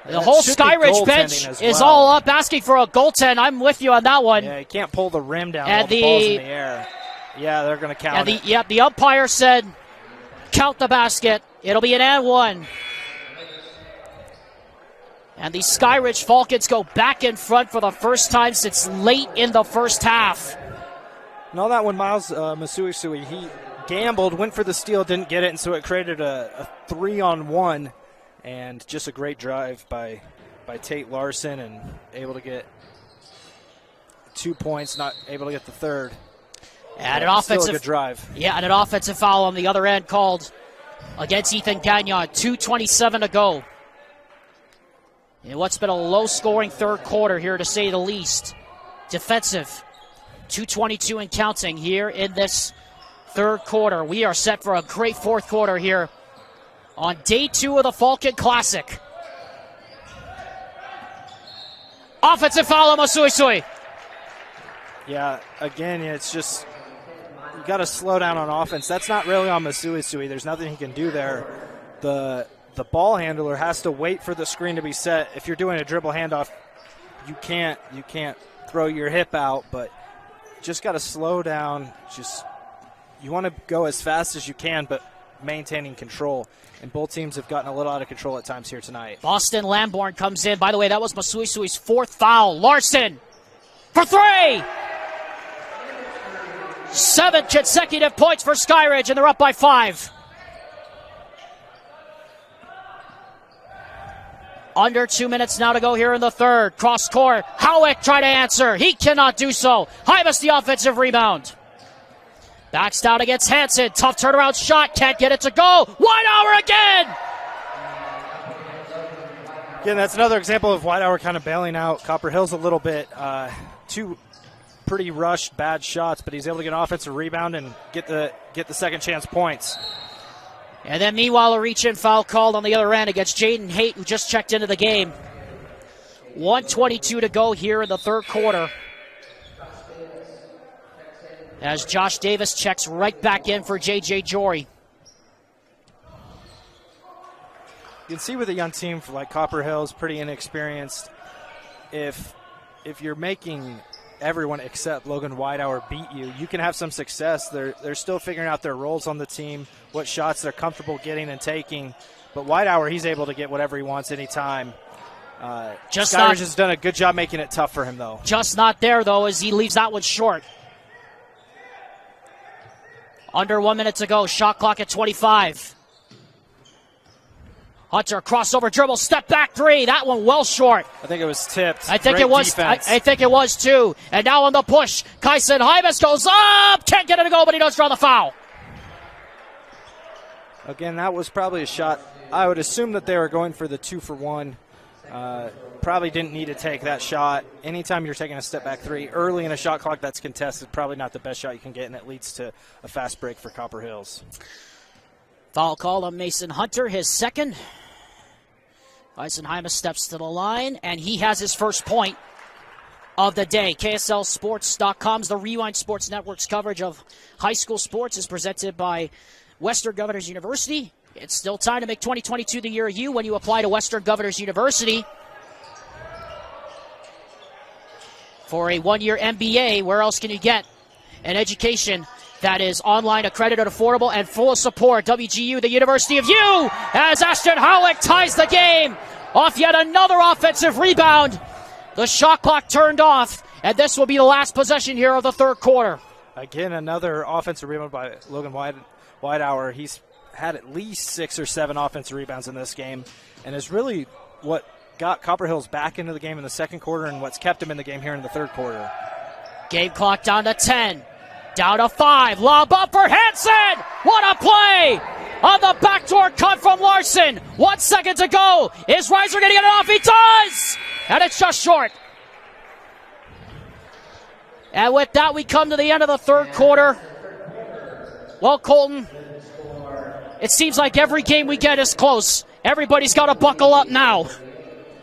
The whole Skyridge bench is all up asking for a goaltend. I'm with you on that one. Yeah, you can't pull the rim down while the ball's in the air. Yeah, they're going to count it. Yep, the umpire said count the basket. It'll be an and 1. And the Skyridge Falcons go back in front for the first time since late in the first half. And all that when Miles Masuisui, he gambled, went for the steal, didn't get it, and so it created a 3-on-1, and just a great drive by Tate Larson, and able to get 2 points, not able to get the third. And an offensive still a good drive. Yeah, and an offensive foul on the other end called against Ethan Gagnon. 2:27 to go. In what's been a low-scoring third quarter here, to say the least. Defensive. 2:22 and counting here in this third quarter. We are set for a great fourth quarter here on day 2 of the Falcon Classic. Offensive foul on Masuisui. Yeah, again, it's just you got to slow down on offense. That's not really on Masuisui. There's nothing he can do there. The ball handler has to wait for the screen to be set. If you're doing a dribble handoff, you can't throw your hip out, but just got to slow down. Just you want to go as fast as you can, but maintaining control. And both teams have gotten a little out of control at times here tonight. Boston Lamborn comes in. By the way, that was Masuisui's 4th foul. Larson for 3. 7 consecutive points for Skyridge, and they're up by 5. Under 2 minutes now to go here in the third. Cross court. Howick trying to answer. He cannot do so. Hymas the offensive rebound. Backs down against Hansen. Tough turnaround shot. Can't get it to go. Whitehour again. Again, that's another example of Whitehour kind of bailing out Copper Hills a little bit. 2 pretty rushed bad shots, but he's able to get an offensive rebound and get the second chance points. And then meanwhile, a reach-in foul called on the other end against Jaden Haight, who just checked into the game. 1:22 to go here in the third quarter. As Josh Davis checks right back in for J.J. Jory. You can see with a young team like Copper Hills, pretty inexperienced, if you're making everyone except Logan Whitehour beat you, you can have some success. They're still figuring out their roles on the team, what shots they're comfortable getting and taking. But Whitehour, he's able to get whatever he wants anytime. Skyridge has done a good job making it tough for him, though. Just not there, though, as he leaves that one short. Under 1 minute to go. Shot clock at 25. Hunter, crossover dribble, step back 3. That one well short. I think it was tipped. I think Great it was. defense. I think it was too. And now on the push, Kyson Hymas goes up. Can't get it to go, but he does draw the foul. Again, that was probably a shot. I would assume that they were going for the 2-for-1. Probably didn't need to take that shot. Anytime you're taking a step back 3 early in a shot clock that's contested, probably not the best shot you can get, and it leads to a fast break for Copper Hills. Foul call on Mason Hunter, his second. Eisenheimer steps to the line, and he has his first point of the day. KSLSports.com's The Rewind Sports Network's coverage of high school sports is presented by Western Governors University. It's still time to make 2022 the year of you when you apply to Western Governors University for a one-year MBA. Where else can you get an education that is online, accredited, affordable, and full of support? WGU, the University of U, as Ashton Howick ties the game off yet another offensive rebound. The shot clock turned off, and this will be the last possession here of the third quarter. Again, another offensive rebound by Logan Whitehour. He's had at least 6 or 7 offensive rebounds in this game, and is really what got Copper Hills back into the game in the second quarter and what's kept him in the game here in the third quarter. Game clock down to 10, down to 5. Lob up for Hansen. What a play on the backdoor cut from Larson. 1 second to go. Is Reiser going to get it off? He does! And it's just short. And with that, we come to the end of the third quarter. Well, Colton, it seems like every game we get is close. Everybody's got to buckle up now.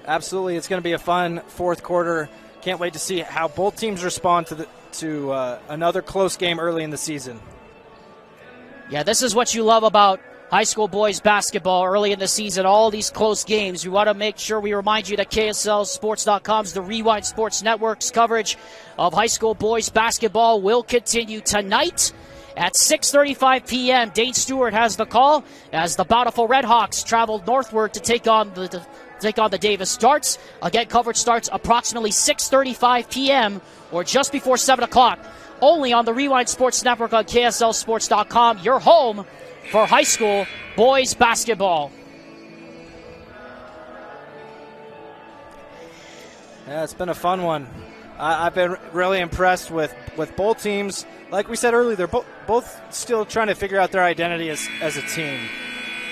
Absolutely. It's going to be a fun fourth quarter. Can't wait to see how both teams respond to another close game early in the season. Yeah, this is what you love about high school boys basketball early in the season, all these close games. We want to make sure we remind you that KSLSports.com's The Rewind Sports Network's coverage of high school boys basketball will continue tonight at 6:35 p.m. Dane Stewart has the call as the Bountiful Redhawks travel northward to take on the Davis Darts. Again, coverage starts approximately 6:35 p.m. or just before 7 o'clock, only on the Rewind Sports Network on KSLSports.com, your home for high school boys basketball. Yeah, it's been a fun one. I've been really impressed with both teams. Like we said earlier, they're both still trying to figure out their identity as a team.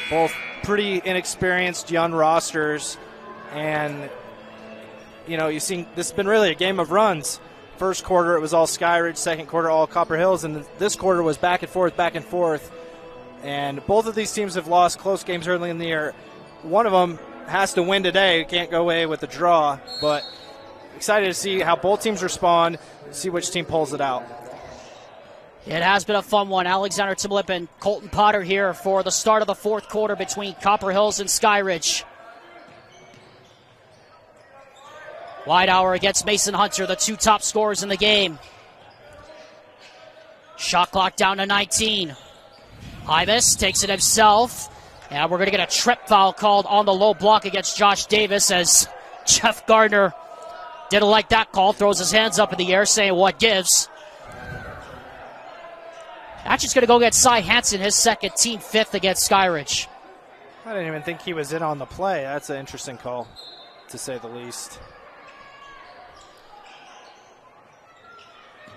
Both pretty inexperienced young rosters, and you've seen this has been really a game of runs. First quarter it was all Skyridge, second quarter all Copper Hills, and this quarter was back and forth. And both of these teams have lost close games early in the year. One of them has to win today, can't go away with a draw, but excited to see how both teams respond, see which team pulls it out. It has been a fun one. Alexander Timlip and Colton Potter here for the start of the fourth quarter between Copper Hills and Skyridge. Whitehour against Mason Hunter, the two top scorers in the game. Shot clock down to 19. Hymas takes it himself, and we're going to get a trip foul called on the low block against Josh Davis as Jeff Gardner didn't like that call, throws his hands up in the air saying what gives. Actually, going to go against Cy Hansen, his second, team fifth against Skyridge. I didn't even think he was in on the play. That's an interesting call, to say the least.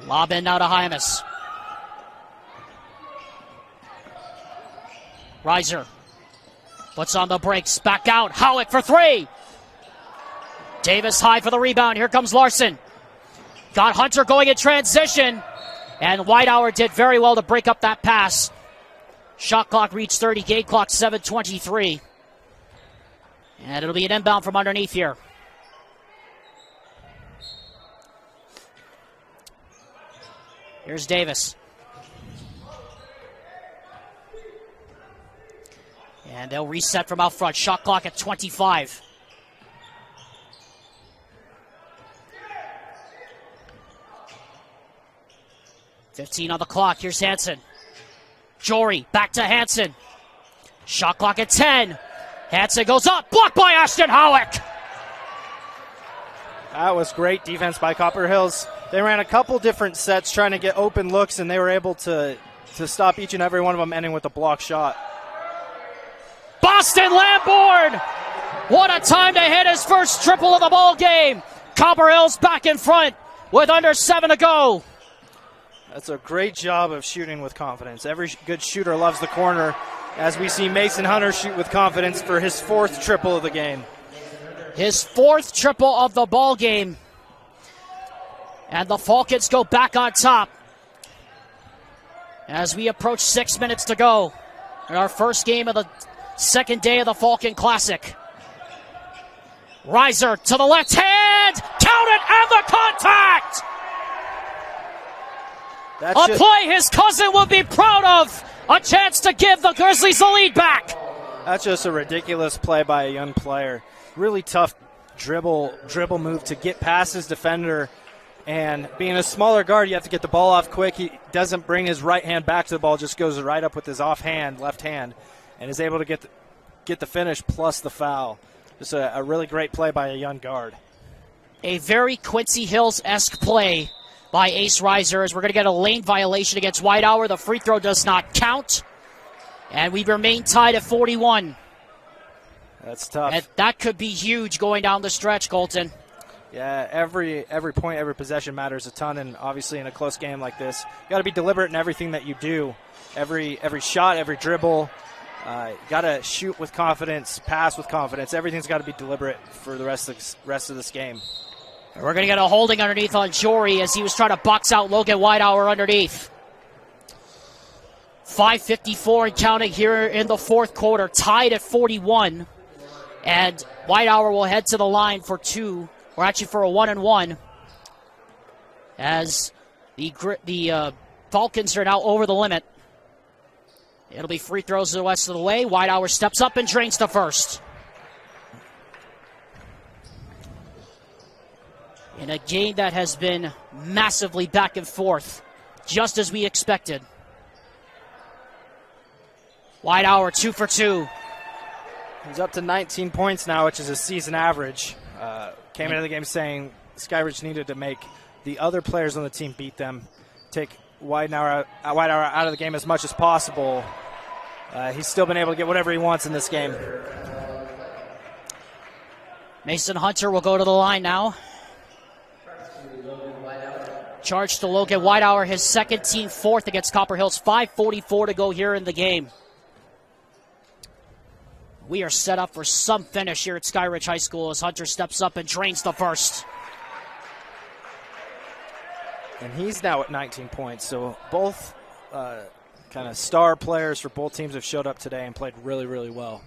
Lob in now to Hymas. Reiser puts on the brakes, back out. Howick for three. Davis high for the rebound. Here comes Larson. Got Hunter going in transition. And Whitehour did very well to break up that pass. Shot clock reached 30, game clock 7:23. And it'll be an inbound from underneath here. Here's Davis. And they'll reset from out front. Shot clock at 25. $15 on the clock. Here's Hansen. Jory back to Hansen. Shot clock at 10. Hansen goes up. Blocked by Ashton Howick. That was great defense by Copper Hills. They ran a couple different sets trying to get open looks, and they were able to stop each and every one of them, ending with a block shot. Boston Lamborn! What a time to hit his first triple of the ball game. Copper Hills back in front with under 7 to go. That's a great job of shooting with confidence. Every good shooter loves the corner, as we see Mason Hunter shoot with confidence for his fourth triple of the game. His fourth triple of the ball game. And the Falcons go back on top as we approach 6 minutes to go in our first game of the second day of the Falcon Classic. Reiser to the left hand. Count it, and the contact! A play his cousin will be proud of. A chance to give the Grizzlies the lead back. That's just a ridiculous play by a young player. Really tough dribble move to get past his defender. And being a smaller guard, you have to get the ball off quick. He doesn't bring his right hand back to the ball, just goes right up with his offhand, left hand, and is able to get the finish plus the foul. Just a really great play by a young guard. A very Quincy Hills-esque play by Ace Reiser, as we're going to get a lane violation against Whitehour. The free throw does not count, and we remain tied at 41. That's tough. And that could be huge going down the stretch, Colton. Yeah, every point, every possession matters a ton, and obviously in a close game like this, you got to be deliberate in everything that you do. Every shot, every dribble, you got to shoot with confidence, pass with confidence. Everything's got to be deliberate for the rest of this game. We're going to get a holding underneath on Jory as he was trying to box out Logan Whitehour underneath. 5:54 and counting here in the fourth quarter, tied at 41. And Whitehour will head to the line for two, or actually for a 1-and-1. As the Falcons are now over the limit. It'll be free throws the rest of the way. Whitehour steps up and drains the first. In a game that has been massively back and forth, just as we expected. Whitehour 2 for 2. He's up to 19 points now, which is a season average. Came into the game saying Skyridge needed to make the other players on the team beat them, take Whitehour out of the game as much as possible. He's still been able to get whatever he wants in this game. Mason Hunter will go to the line now. Charge to Logan Whitehour, his second, team fourth against Copper Hills. 5:44 to go here in the game. We are set up for some finish here at Skyridge High School as Hunter steps up and drains the first. And he's now at 19 points, so both kind of star players for both teams have showed up today and played really, really well.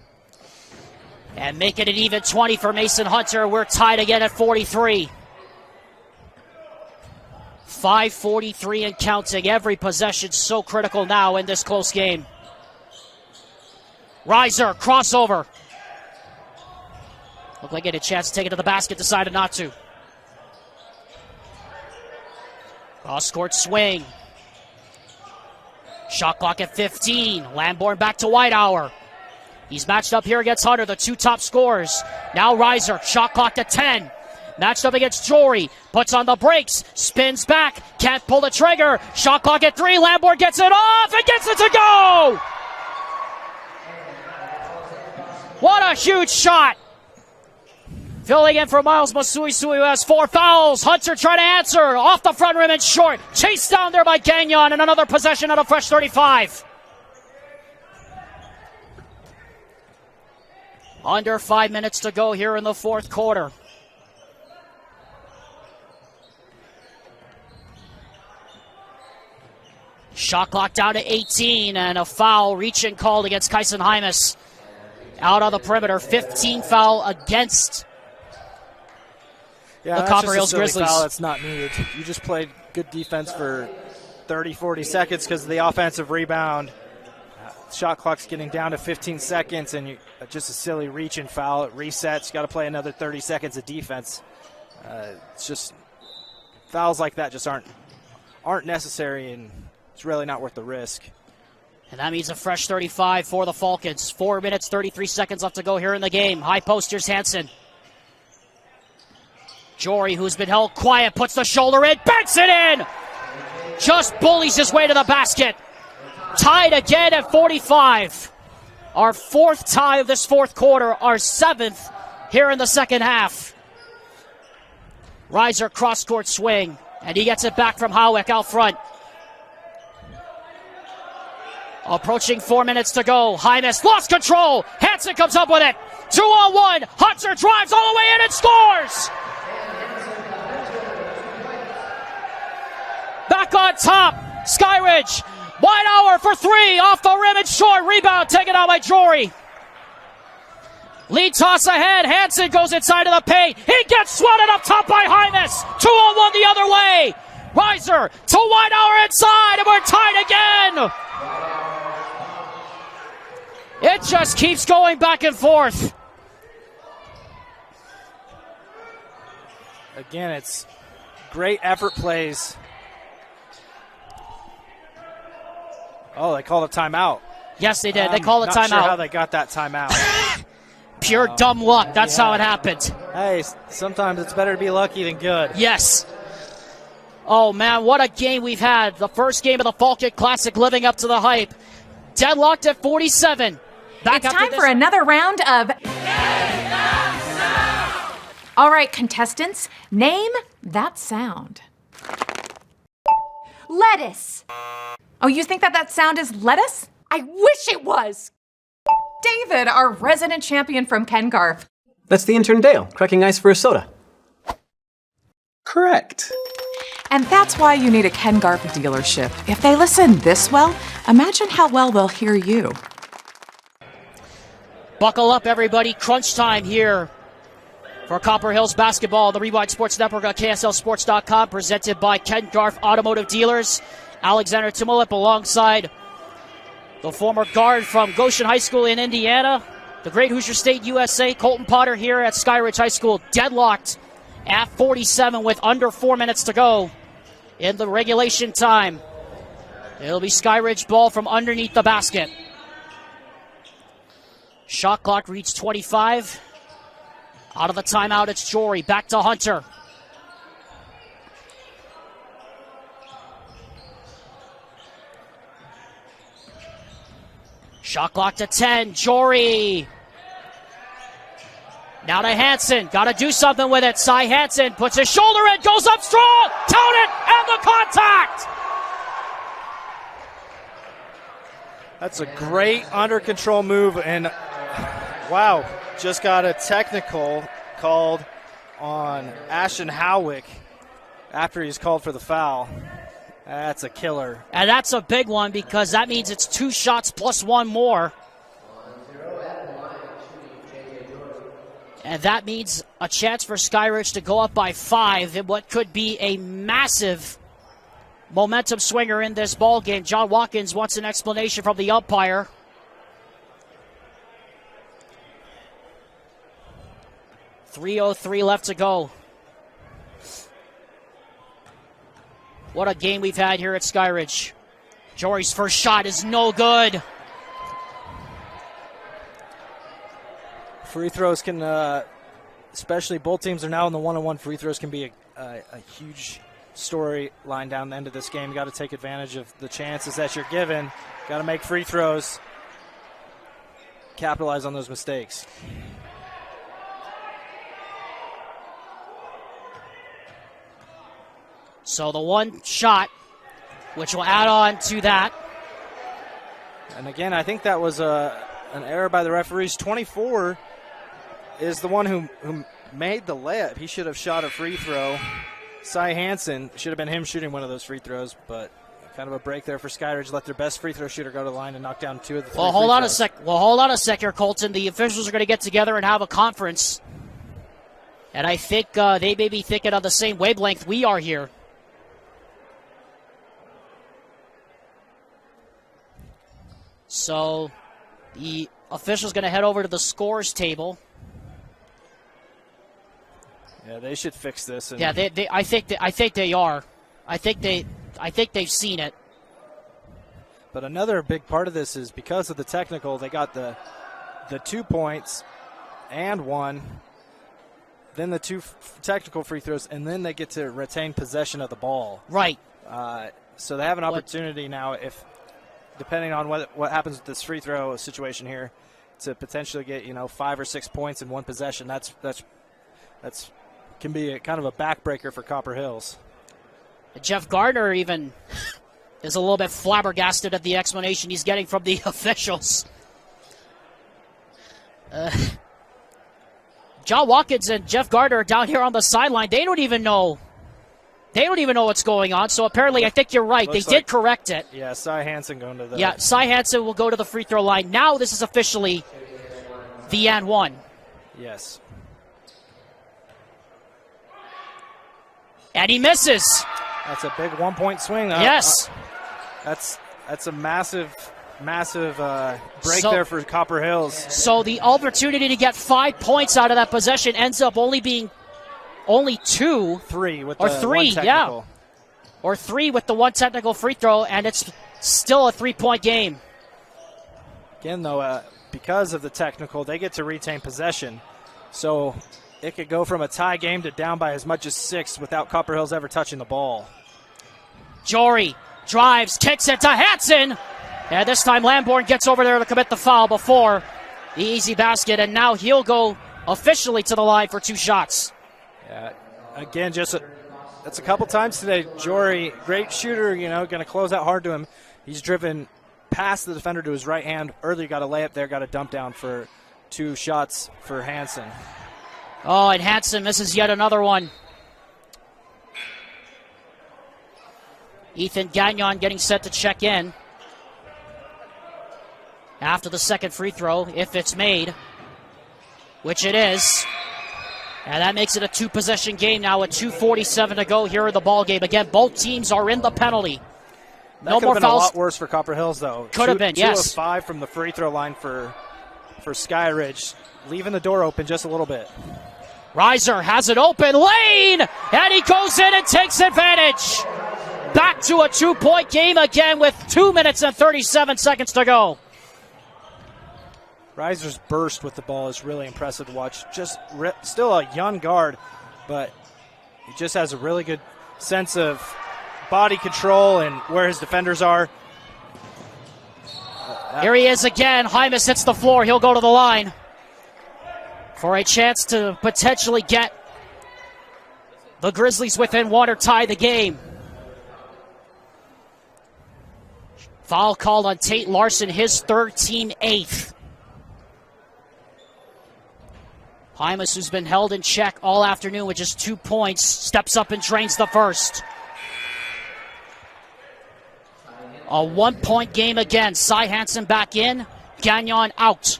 And making it even 20 for Mason Hunter. We're tied again at 43. 5:43 and counting. Every possession so critical now in this close game. Reiser, crossover. Looked like he had a chance to take it to the basket, decided not to. Cross-court swing. Shot clock at 15. Lamborn back to Whitehour. He's matched up here against Hunter, the two top scorers. Now Reiser, shot clock at 10. Matched up against Jory, puts on the brakes, spins back, can't pull the trigger. Shot clock at 3, Lamborn gets it off and gets it to go! What a huge shot! Filling in for Miles Masuisui, who has 4 fouls. Hunter trying to answer, off the front rim and short. Chased down there by Gagnon, and another possession at a fresh 35. Under 5 minutes to go here in the fourth quarter. Shot clock down to 18, and a foul reaching called against Kyson Hymas. Out on the perimeter, 15 foul against the Copper Hills Grizzlies. Foul that's not needed. You just played good defense for 30, 40 seconds because of the offensive rebound. Shot clock's getting down to 15 seconds, and just a silly reach and foul. It resets. You got to play another 30 seconds of defense. It's just fouls like that just aren't necessary, and it's really not worth the risk. And that means a fresh 35 for the Falcons. 4 minutes, 33 seconds left to go here in the game. High post, here's Hansen. Jory, who's been held quiet, puts the shoulder in, banks it in! Just bullies his way to the basket. Tied again at 45. Our fourth tie of this fourth quarter, our 7th here in the second half. Reiser cross-court swing, and he gets it back from Howick out front. Approaching 4 minutes to go. Hymas lost control. Hansen comes up with it. 2-on-1. Hunter drives all the way in and scores. Back on top. Skyridge. Whitehour for 3. Off the rim and short. Rebound taken out by Jory. Lead toss ahead. Hansen goes inside of the paint. He gets swatted up top by Hymas. 2-on-1 the other way. Reiser to Weinauer inside, and we're tied again. It just keeps going back and forth. Again, it's great effort plays. Oh, they called a timeout. Yes, they did. They called a timeout. Not sure how they got that timeout. Pure dumb luck. That's how it happened. Hey, sometimes it's better to be lucky than good. Yes. Oh, man, what a game we've had. The first game of the Falcon Classic living up to the hype. Deadlocked at 47. It's time for another round of... All right, contestants, name that sound. Lettuce. Oh, you think that sound is lettuce? I wish it was. David, our resident champion from Ken Garf. That's the intern Dale, cracking ice for a soda. Correct. And that's why you need a Ken Garf dealership. If they listen this well, imagine how well they'll hear you. Buckle up, everybody. Crunch time here for Copper Hills basketball. The Rewind Sports Network on KSLSports.com, presented by Ken Garf Automotive Dealers. Alexander Timolip alongside the former guard from Goshen High School in Indiana, the great Hoosier State USA, Colton Potter here at Skyridge High School, deadlocked at 47 with under 4 minutes to go in the regulation time. It'll be Skyridge ball from underneath the basket. Shot clock reads 25. Out of the timeout, it's Jory. Back to Hunter. Shot clock to 10. Jory. Now to Hansen. Got to do something with it. Cy Hansen puts his shoulder in, goes up strong. Count it, and the contact. That's a great under control move, and wow, just got a technical called on Ashton Howick after he's called for the foul. That's a killer. And that's a big one because that means it's 2 shots plus 1 more. And that means a chance for Skyridge to go up by 5 in what could be a massive momentum swinger in this ball game. John Watkins wants an explanation from the umpire. .303 left to go. What a game we've had here at Skyridge. Jory's first shot is no good. Free throws can, especially both teams are now in the one-on-one. Free throws can be a huge storyline down the end of this game. You got to take advantage of the chances that you're given. Got to make free throws. Capitalize on those mistakes. So the one shot, which will add on to that. And again, I think that was an error by the referees. 24 is the one who made the layup. He should have shot a free throw. Cy Hansen, should have been him shooting one of those free throws, but kind of a break there for Skyridge. Let their best free throw shooter go to the line and knock down 2 of the 3 Well, hold on a sec here, Colton. The officials are going to get together and have a conference. And I think they may be thinking on the same wavelength we are here. So the official's going to head over to the scores table. Yeah, they should fix this. Yeah, I think they are. I think they've seen it. But another big part of this is because of the technical, they got the 2 points and 1, then the 2 technical free throws, and then they get to retain possession of the ball. Right. So they have an opportunity now, if depending on what happens with this free throw situation here, to potentially get 5 or 6 points in one possession. That's can be a kind of a backbreaker for Copper Hills. Jeff Gardner even is a little bit flabbergasted at the explanation he's getting from the officials. John Watkins and Jeff Gardner are down here on the sideline. They don't even know what's going on. So apparently, I think you're right. They did correct it. Yeah, Cy Hansen going to the... Yeah, Cy Hansen will go to the free throw line. Now this is officially the and one. Yes. And he misses. That's a big 1-point swing. Yes. That's a massive break there for Copper Hills. So the opportunity to get 5 points out of that possession ends up only being two. Three with or the three, one technical. Or three with the one technical free throw, and it's still a 3-point game. Again, though, because of the technical, they get to retain possession. So it could go from a tie game to down by as much as 6 without Copper Hills ever touching the ball. Jory drives, kicks it to Hansen. And this time Lamborn gets over there to commit the foul before the easy basket, and now he'll go officially to the line for 2 shots. Yeah, again, that's a couple times today. Jory, great shooter, going to close out hard to him. He's driven past the defender to his right hand. Earlier got a layup there, got a dump down for 2 shots for Hansen. Oh, and Hansen misses yet another one. Ethan Gagnon getting set to check in after the second free throw, if it's made, which it is. And that makes it a 2-possession game now with 2:47 to go here in the ball game. Again, both teams are in the penalty. No more fouls. That could have been a lot worse for Copper Hills, though. Could have been, yes. 2 of 5 from the free throw line for Skyridge, leaving the door open just a little bit. Reiser has it open, Lane, and he goes in and takes advantage. Back to a 2-point game again with 2 minutes and 37 seconds to go. Reiser's burst with the ball is really impressive to watch. Still a young guard, but he just has a really good sense of body control and where his defenders are. Here he is again. Hymas hits the floor. He'll go to the line for a chance to potentially get the Grizzlies within 1 or tie the game. Foul called on Tate Larson, his 3rd, team 8th. Hymas, who's been held in check all afternoon with just 2 points, steps up and drains the first. A 1-point game again. Cy Hansen back in, Gagnon out.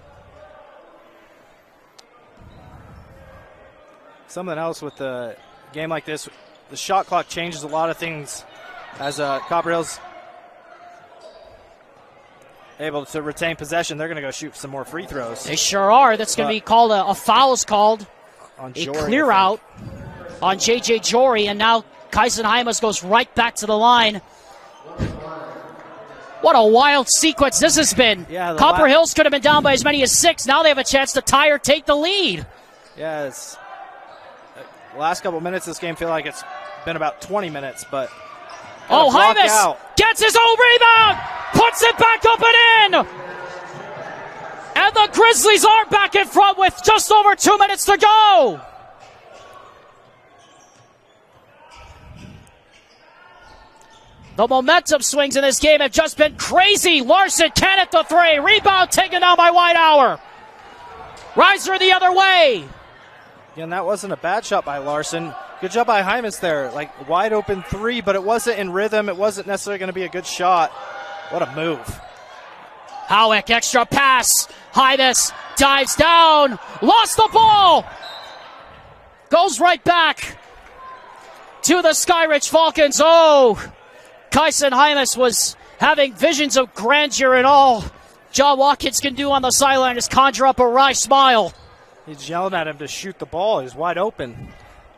Something else with the game like this, the shot clock changes a lot of things as Copper Hills able to retain possession. They're going to go shoot some more free throws. They sure are. That's going to be called a foul is called. On a Jory, clear out on J.J. Jory, and now Kyson Hymas goes right back to the line. What a wild sequence this has been. Yeah, Copper Hills could have been down by as many as 6. Now they have a chance to tie or take the lead. Yeah, the last couple minutes of this game feel like it's been about 20 minutes, but Hymas gets his own rebound, puts it back up and in. And the Grizzlies are back in front with just over 2 minutes to go. The momentum swings in this game have just been crazy. Larson can at the 3. Rebound taken down by Whitehour. Reiser the other way. And that wasn't a bad shot by Larson. Good job by Hymas there. Like, wide open 3, but it wasn't in rhythm. It wasn't necessarily going to be a good shot. What a move. Howick, extra pass. Hymas dives down. Lost the ball. Goes right back to the Skyridge Falcons. Oh, Kyson Hymas was having visions of grandeur, and all John Watkins can do on the sideline is conjure up a wry smile. He's yelling at him to shoot the ball. He's wide open.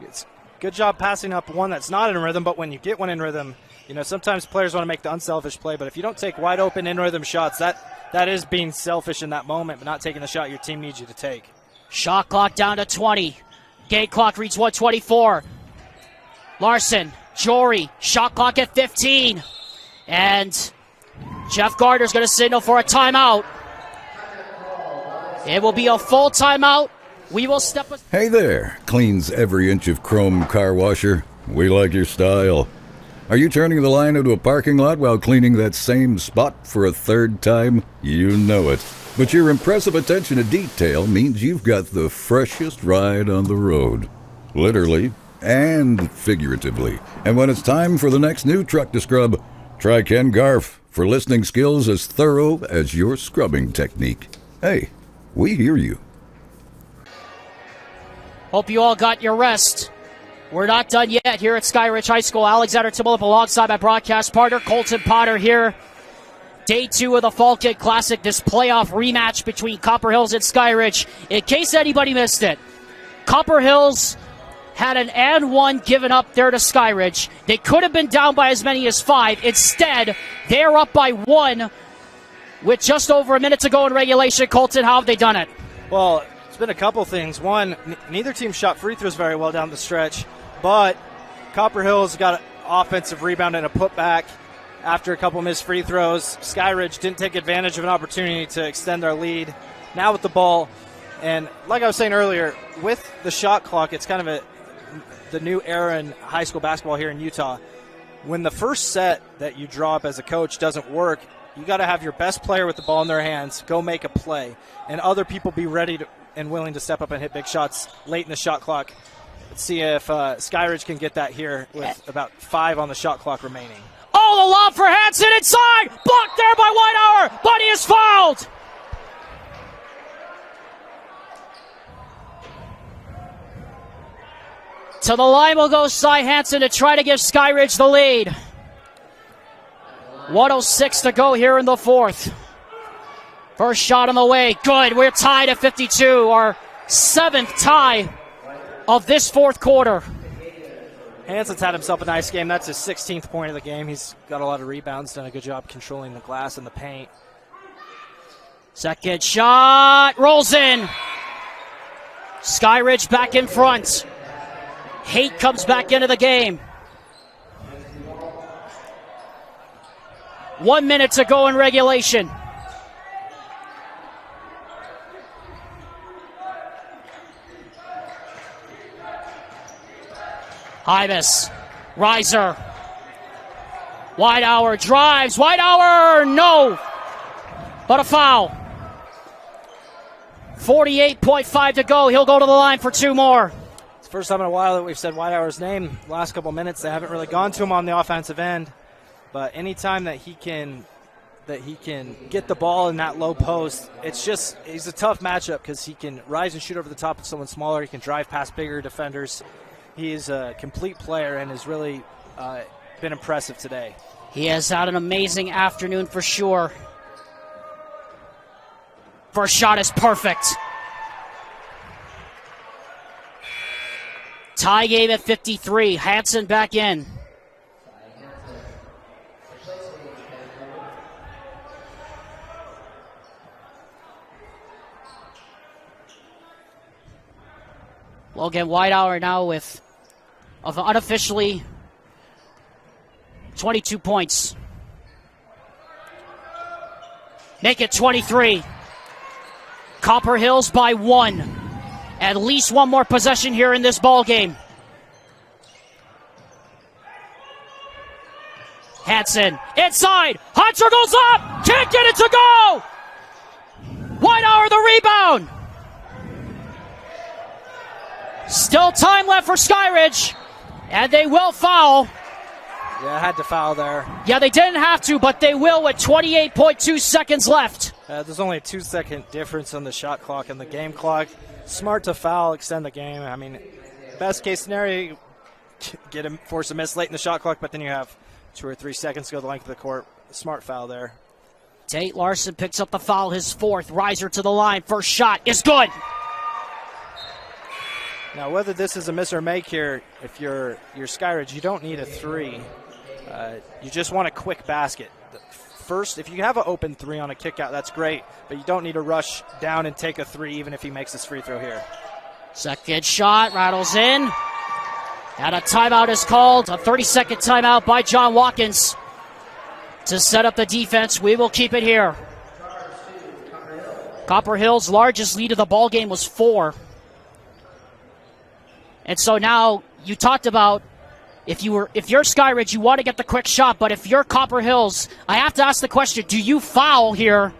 It's good job passing up one that's not in rhythm, but when you get one in rhythm, sometimes players want to make the unselfish play, but if you don't take wide open in rhythm shots, that is being selfish in that moment, but not taking the shot your team needs you to take. Shot clock down to 20. Game clock reads 1:24. Larson, Jory, shot clock at 15. And Jeff Gardner's going to signal for a timeout. It will be a full timeout. We will step... Hey there, cleans every inch of chrome car washer. We like your style. Are you turning the line into a parking lot while cleaning that same spot for a 3rd time? You know it. But your impressive attention to detail means you've got the freshest ride on the road. Literally and figuratively. And when it's time for the next new truck to scrub, try Ken Garff for listening skills as thorough as your scrubbing technique. Hey, we hear you. Hope you all got your rest. We're not done yet here at Skyridge High School. Alexander Timolip alongside my broadcast partner, Colton Potter here. Day 2 of the Fall Kid Classic, this playoff rematch between Copper Hills and Skyridge. In case anybody missed it, Copper Hills had an and 1 given up there to Skyridge. They could have been down by as many as 5. Instead, they're up by 1 with just over a minute to go in regulation. Colton, how have they done it? Well, it's been a couple things. One, neither team shot free throws very well down the stretch, but Copper Hills got an offensive rebound and a putback after a couple missed free throws. Skyridge didn't take advantage of an opportunity to extend their lead. Now with the ball, and like I was saying earlier, with the shot clock, it's kind of the new era in high school basketball here in Utah. When the first set that you draw up as a coach doesn't work, you got to have your best player with the ball in their hands go make a play, and other people be ready and willing to step up and hit big shots late in the shot clock. Let's see if Skyridge can get that here with about 5 on the shot clock remaining. Oh, the lob for Hansen inside! Blocked there by Whitehour, but he is fouled! To the line will go Cy Hansen to try to give Skyridge the lead. 1:06 to go here in the fourth. First shot on the way. Good. We're tied at 52. Our 7th tie of this fourth quarter. Hansen's had himself a nice game. That's his 16th point of the game. He's got a lot of rebounds, done a good job controlling the glass and the paint. Second shot. Rolls in. Skyridge back in front. Haight comes back into the game. 1 minute to go in regulation. Hymas, Reiser, Whitehour drives, Whitehour, no, but a foul. 48.5 to go, he'll go to the line for 2 more. It's the first time in a while that we've said Whitehour's name. The last couple minutes, they haven't really gone to him on the offensive end, but anytime that he can get the ball in that low post, he's a tough matchup because he can rise and shoot over the top of someone smaller, he can drive past bigger defenders. He is a complete player and has really been impressive today. He has had an amazing afternoon for sure. First shot is perfect. Tie game at 53. Hansen back in. Logan Whitehour now with unofficially 22 points. Make it 23. Copper Hills by 1. At least one more possession here in this ball game. Hansen inside. Hunter goes up. Can't get it to go. Whitehour the rebound. Still time left for Skyridge. And they will foul. Yeah, had to foul there. Yeah, they didn't have to, but they will with 28.2 seconds left. There's only a 2-second difference on the shot clock and the game clock. Smart to foul, extend the game. I mean, best case scenario, force a miss late in the shot clock, but then you have 2 or 3 seconds to go the length of the court. Smart foul there. Tate Larson picks up the foul, his 4th. Reiser to the line. First shot is good. Now, whether this is a miss or make here, if you're Skyridge, you don't need a 3. You just want a quick basket. First, if you have an open 3 on a kick out, that's great, but you don't need to rush down and take a 3 even if he makes his free throw here. Second shot rattles in. And a timeout is called, a 30-second timeout by John Watkins to set up the defense. We will keep it here. Copper Hills' largest lead of the ball game was 4. And so now you talked about if you're Skyridge, you want to get the quick shot, but if you're Copper Hills, I have to ask the question, do you foul here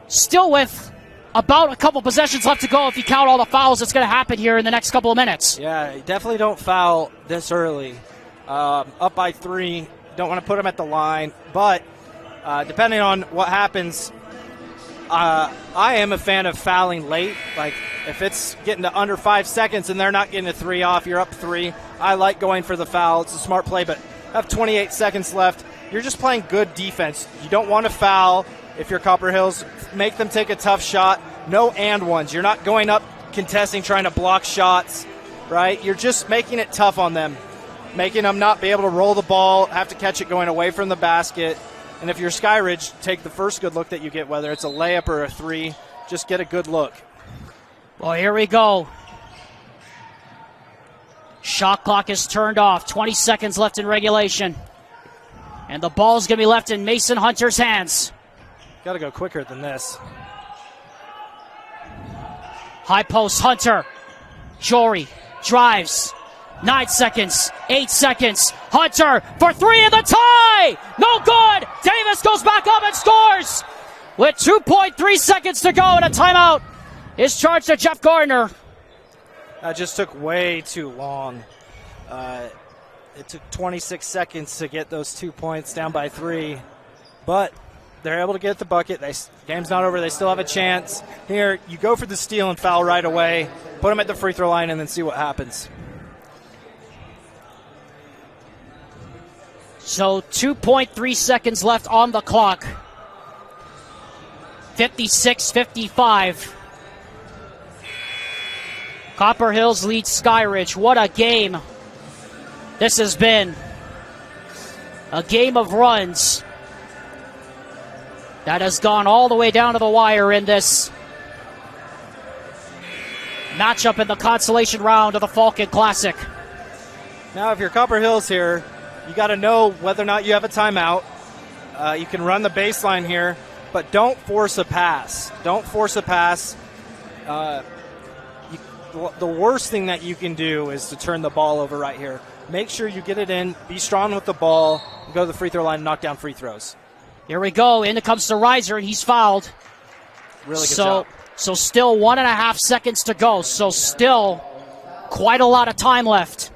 still with about a couple possessions left to go if you count all the fouls that's going to happen here in the next couple of minutes? Yeah, definitely don't foul this early. Up by 3, don't want to put them at the line, but depending on what happens, I am a fan of fouling late. Like, if it's getting to under 5 seconds and they're not getting a 3 off, you're up 3. I like going for the foul. It's a smart play, but have 28 seconds left. You're just playing good defense. You don't want to foul if you're Copper Hills. Make them take a tough shot. No and ones. You're not going up contesting, trying to block shots, right? You're just making it tough on them, making them not be able to roll the ball, have to catch it going away from the basket. And if you're Skyridge, take the first good look that you get, whether it's a layup or a 3. Just get a good look. Well, here we go. Shot clock is turned off. 20 seconds left in regulation. And the ball's going to be left in Mason Hunter's hands. Got to go quicker than this. High post, Hunter. Jory drives. 9 seconds, 8 seconds. Hunter for 3 in the tie! No good! Davis goes back up and scores! With 2.3 seconds to go and a timeout is charged to Jeff Gardner. That just took way too long. It took 26 seconds to get those 2 points down by 3. But they're able to get the bucket. Game's not over. They still have a chance. Here, you go for the steal and foul right away. Put them at the free throw line and then see what happens. So 2.3 seconds left on the clock. 56-55. Copper Hills leads Skyridge. What a game this has been. A game of runs that has gone all the way down to the wire in this matchup in the consolation round of the Falcon Classic. Now, if you're Copper Hills here, you got to know whether or not you have a timeout. You can run the baseline here, but don't force a pass. Don't force a pass. The worst thing that you can do is to turn the ball over right here. Make sure you get it in, be strong with the ball, and go to the free throw line and knock down free throws. Here we go. In comes the Riser, and he's fouled. Really good job. So still 1.5 seconds to go. So still quite a lot of time left,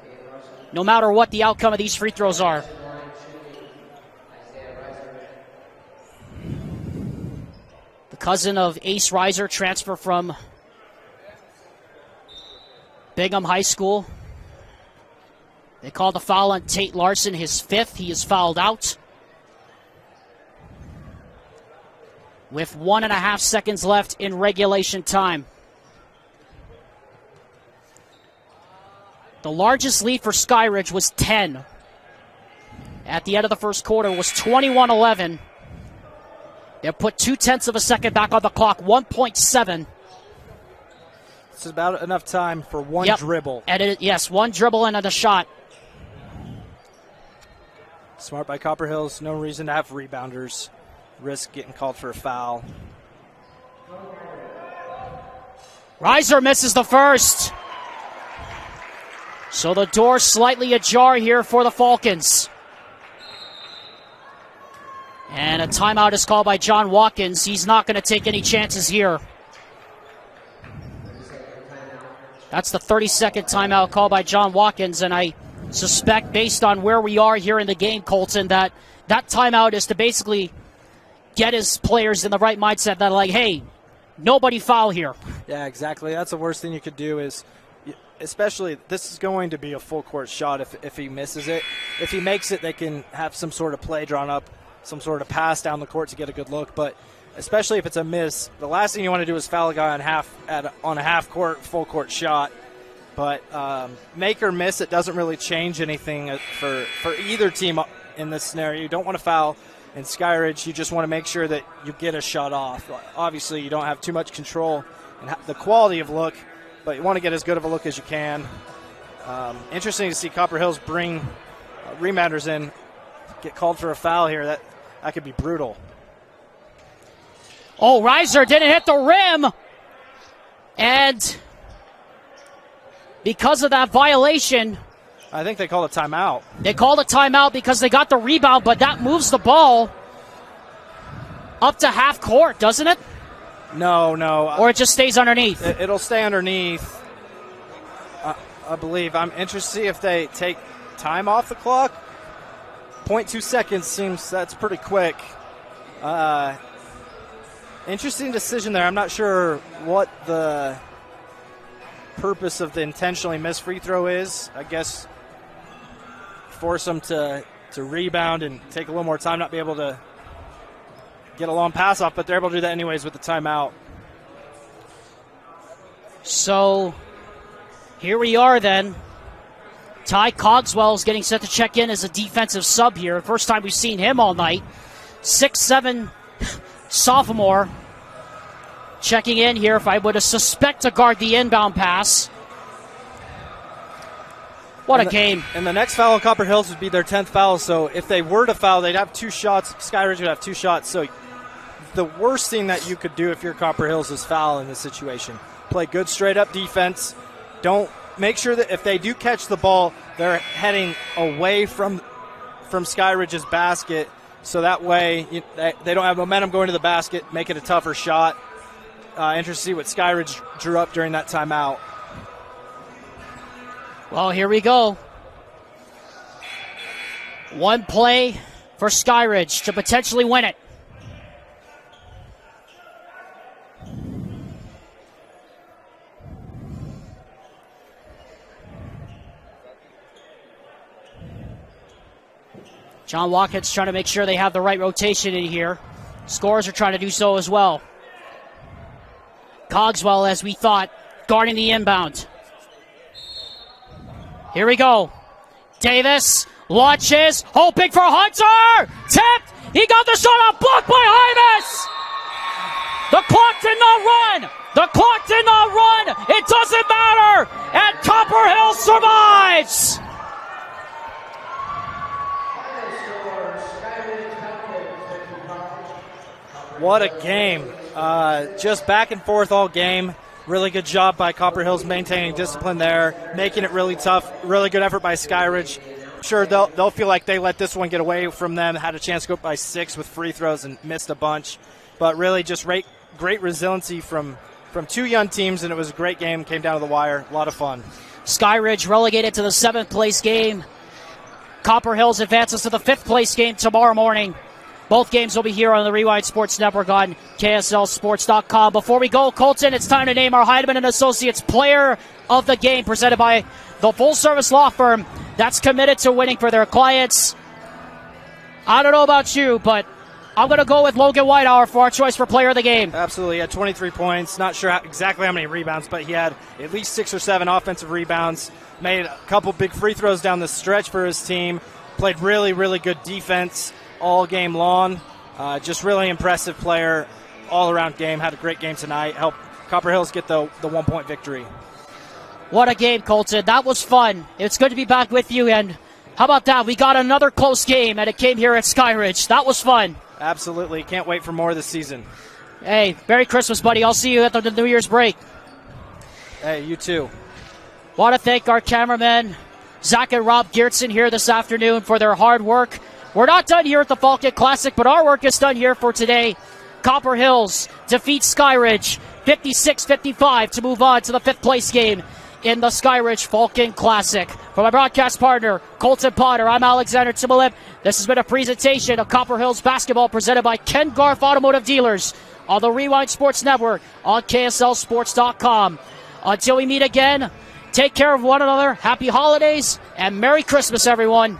no matter what the outcome of these free throws are. The cousin of Ace Riser transfer from Bingham High School. They called the foul on Tate Larson, his 5th. He is fouled out. With 1.5 seconds left in regulation time. The largest lead for Skyridge was 10. At the end of the first quarter was 21-11. They put 0.2 of a second back on the clock, 1.7. This is about enough time for one dribble. And yes, one dribble and a shot. Smart by Copper Hills. No reason to have rebounders risk getting called for a foul. Riser misses the first. So the door slightly ajar here for the Falcons. And a timeout is called by John Watkins. He's not going to take any chances here. That's the 30-second timeout called by John Watkins, and I suspect, based on where we are here in the game, Colton, that timeout is to basically get his players in the right mindset that, like, hey, nobody foul here. Yeah, exactly. That's the worst thing you could do is, especially, this is going to be a full court shot if he misses it. If he makes it, they can have some sort of play drawn up, some sort of pass down the court to get a good look. But especially if it's a miss, the last thing you want to do is foul a guy on a half court, full court shot. But make or miss, it doesn't really change anything for either team in this scenario. You don't want to foul. In Skyridge, you just want to make sure that you get a shot off. Obviously, you don't have too much control and the quality of look, but you want to get as good of a look as you can. Interesting to see Copper Hills bring rebounders in, get called for a foul here. That could be brutal. Oh, Riser didn't hit the rim. And because of that violation, I think they called a timeout. They called a timeout because they got the rebound, but that moves the ball up to half court, doesn't it? No. Or it just stays underneath? It'll stay underneath, I believe. I'm interested to see if they take time off the clock. 0.2 seconds seems that's pretty quick. Interesting decision there. I'm not sure what the purpose of the intentionally missed free throw is. I guess force them to rebound and take a little more time, not be able to get a long pass off, but they're able to do that anyways with the timeout. So here we are then. Ty Cogswell is getting set to check in as a defensive sub here. First time we've seen him all night. 6'7" sophomore checking in here, if I would suspect, to guard the inbound pass. What a game. And the next foul on Copper Hills would be their 10th foul, so if they were to foul, they'd have 2 shots. Skyridge would have 2 shots, so the worst thing that you could do if you're Copper Hills is foul in this situation. Play good straight-up defense. Don't make sure that if they do catch the ball, they're heading away from Skyridge's basket, so that way they don't have momentum going to the basket, make it a tougher shot. Interested to see what Skyridge drew up during that timeout. Well, here we go. One play for Skyridge to potentially win it. John Watkins trying to make sure they have the right rotation in here. Scorers are trying to do so as well. Cogswell, as we thought, guarding the inbound. Here we go. Davis launches, hoping for Hunter. Tipped. He got the shot off, blocked by Hymas. The clock did not run. The clock did not run. It doesn't matter. And Copper Hill survives. What a game. Just back and forth all game. Really good job by Copper Hills maintaining discipline there, making it really tough. Really good effort by Skyridge. I'm sure they'll feel like they let this one get away from them. Had a chance to go up by 6 with free throws and missed a bunch. But really just great resiliency from 2 young teams, and it was a great game. Came down to the wire. A lot of fun. Skyridge relegated to the 7th place game. Copper Hills advances to the 5th place game tomorrow morning. Both games will be here on the Rewind Sports Network on KSLSports.com. Before we go, Colton, it's time to name our Heidemann & Associates Player of the Game, presented by the full-service law firm that's committed to winning for their clients. I don't know about you, but I'm going to go with Logan Whitehour for our choice for Player of the Game. Absolutely. He had 23 points. Not sure exactly how many rebounds, but he had at least 6 or 7 offensive rebounds. Made a couple big free throws down the stretch for his team. Played really, really good defense all game long. Just really impressive player all-around game. Had a great game tonight. Helped Copper Hills get the 1-point victory. What a game, Colton. That was fun. It's good to be back with you. And how about that? We got another close game, and it came here at Skyridge. That was fun. Absolutely. Can't wait for more this season. Hey, Merry Christmas, buddy. I'll see you at the New Year's break. Hey, you too. Want to thank our cameramen, Zach and Rob Geertsen, here this afternoon for their hard work. We're not done here at the Falcon Classic, but our work is done here for today. Copper Hills defeat Skyridge 56-55 to move on to the 5th place game in the Skyridge Falcon Classic. For my broadcast partner, Colton Potter, I'm Alexander Timolip. This has been a presentation of Copper Hills basketball presented by Ken Garff Automotive Dealers on the Rewind Sports Network on KSLSports.com. Until we meet again, take care of one another. Happy holidays and Merry Christmas, everyone.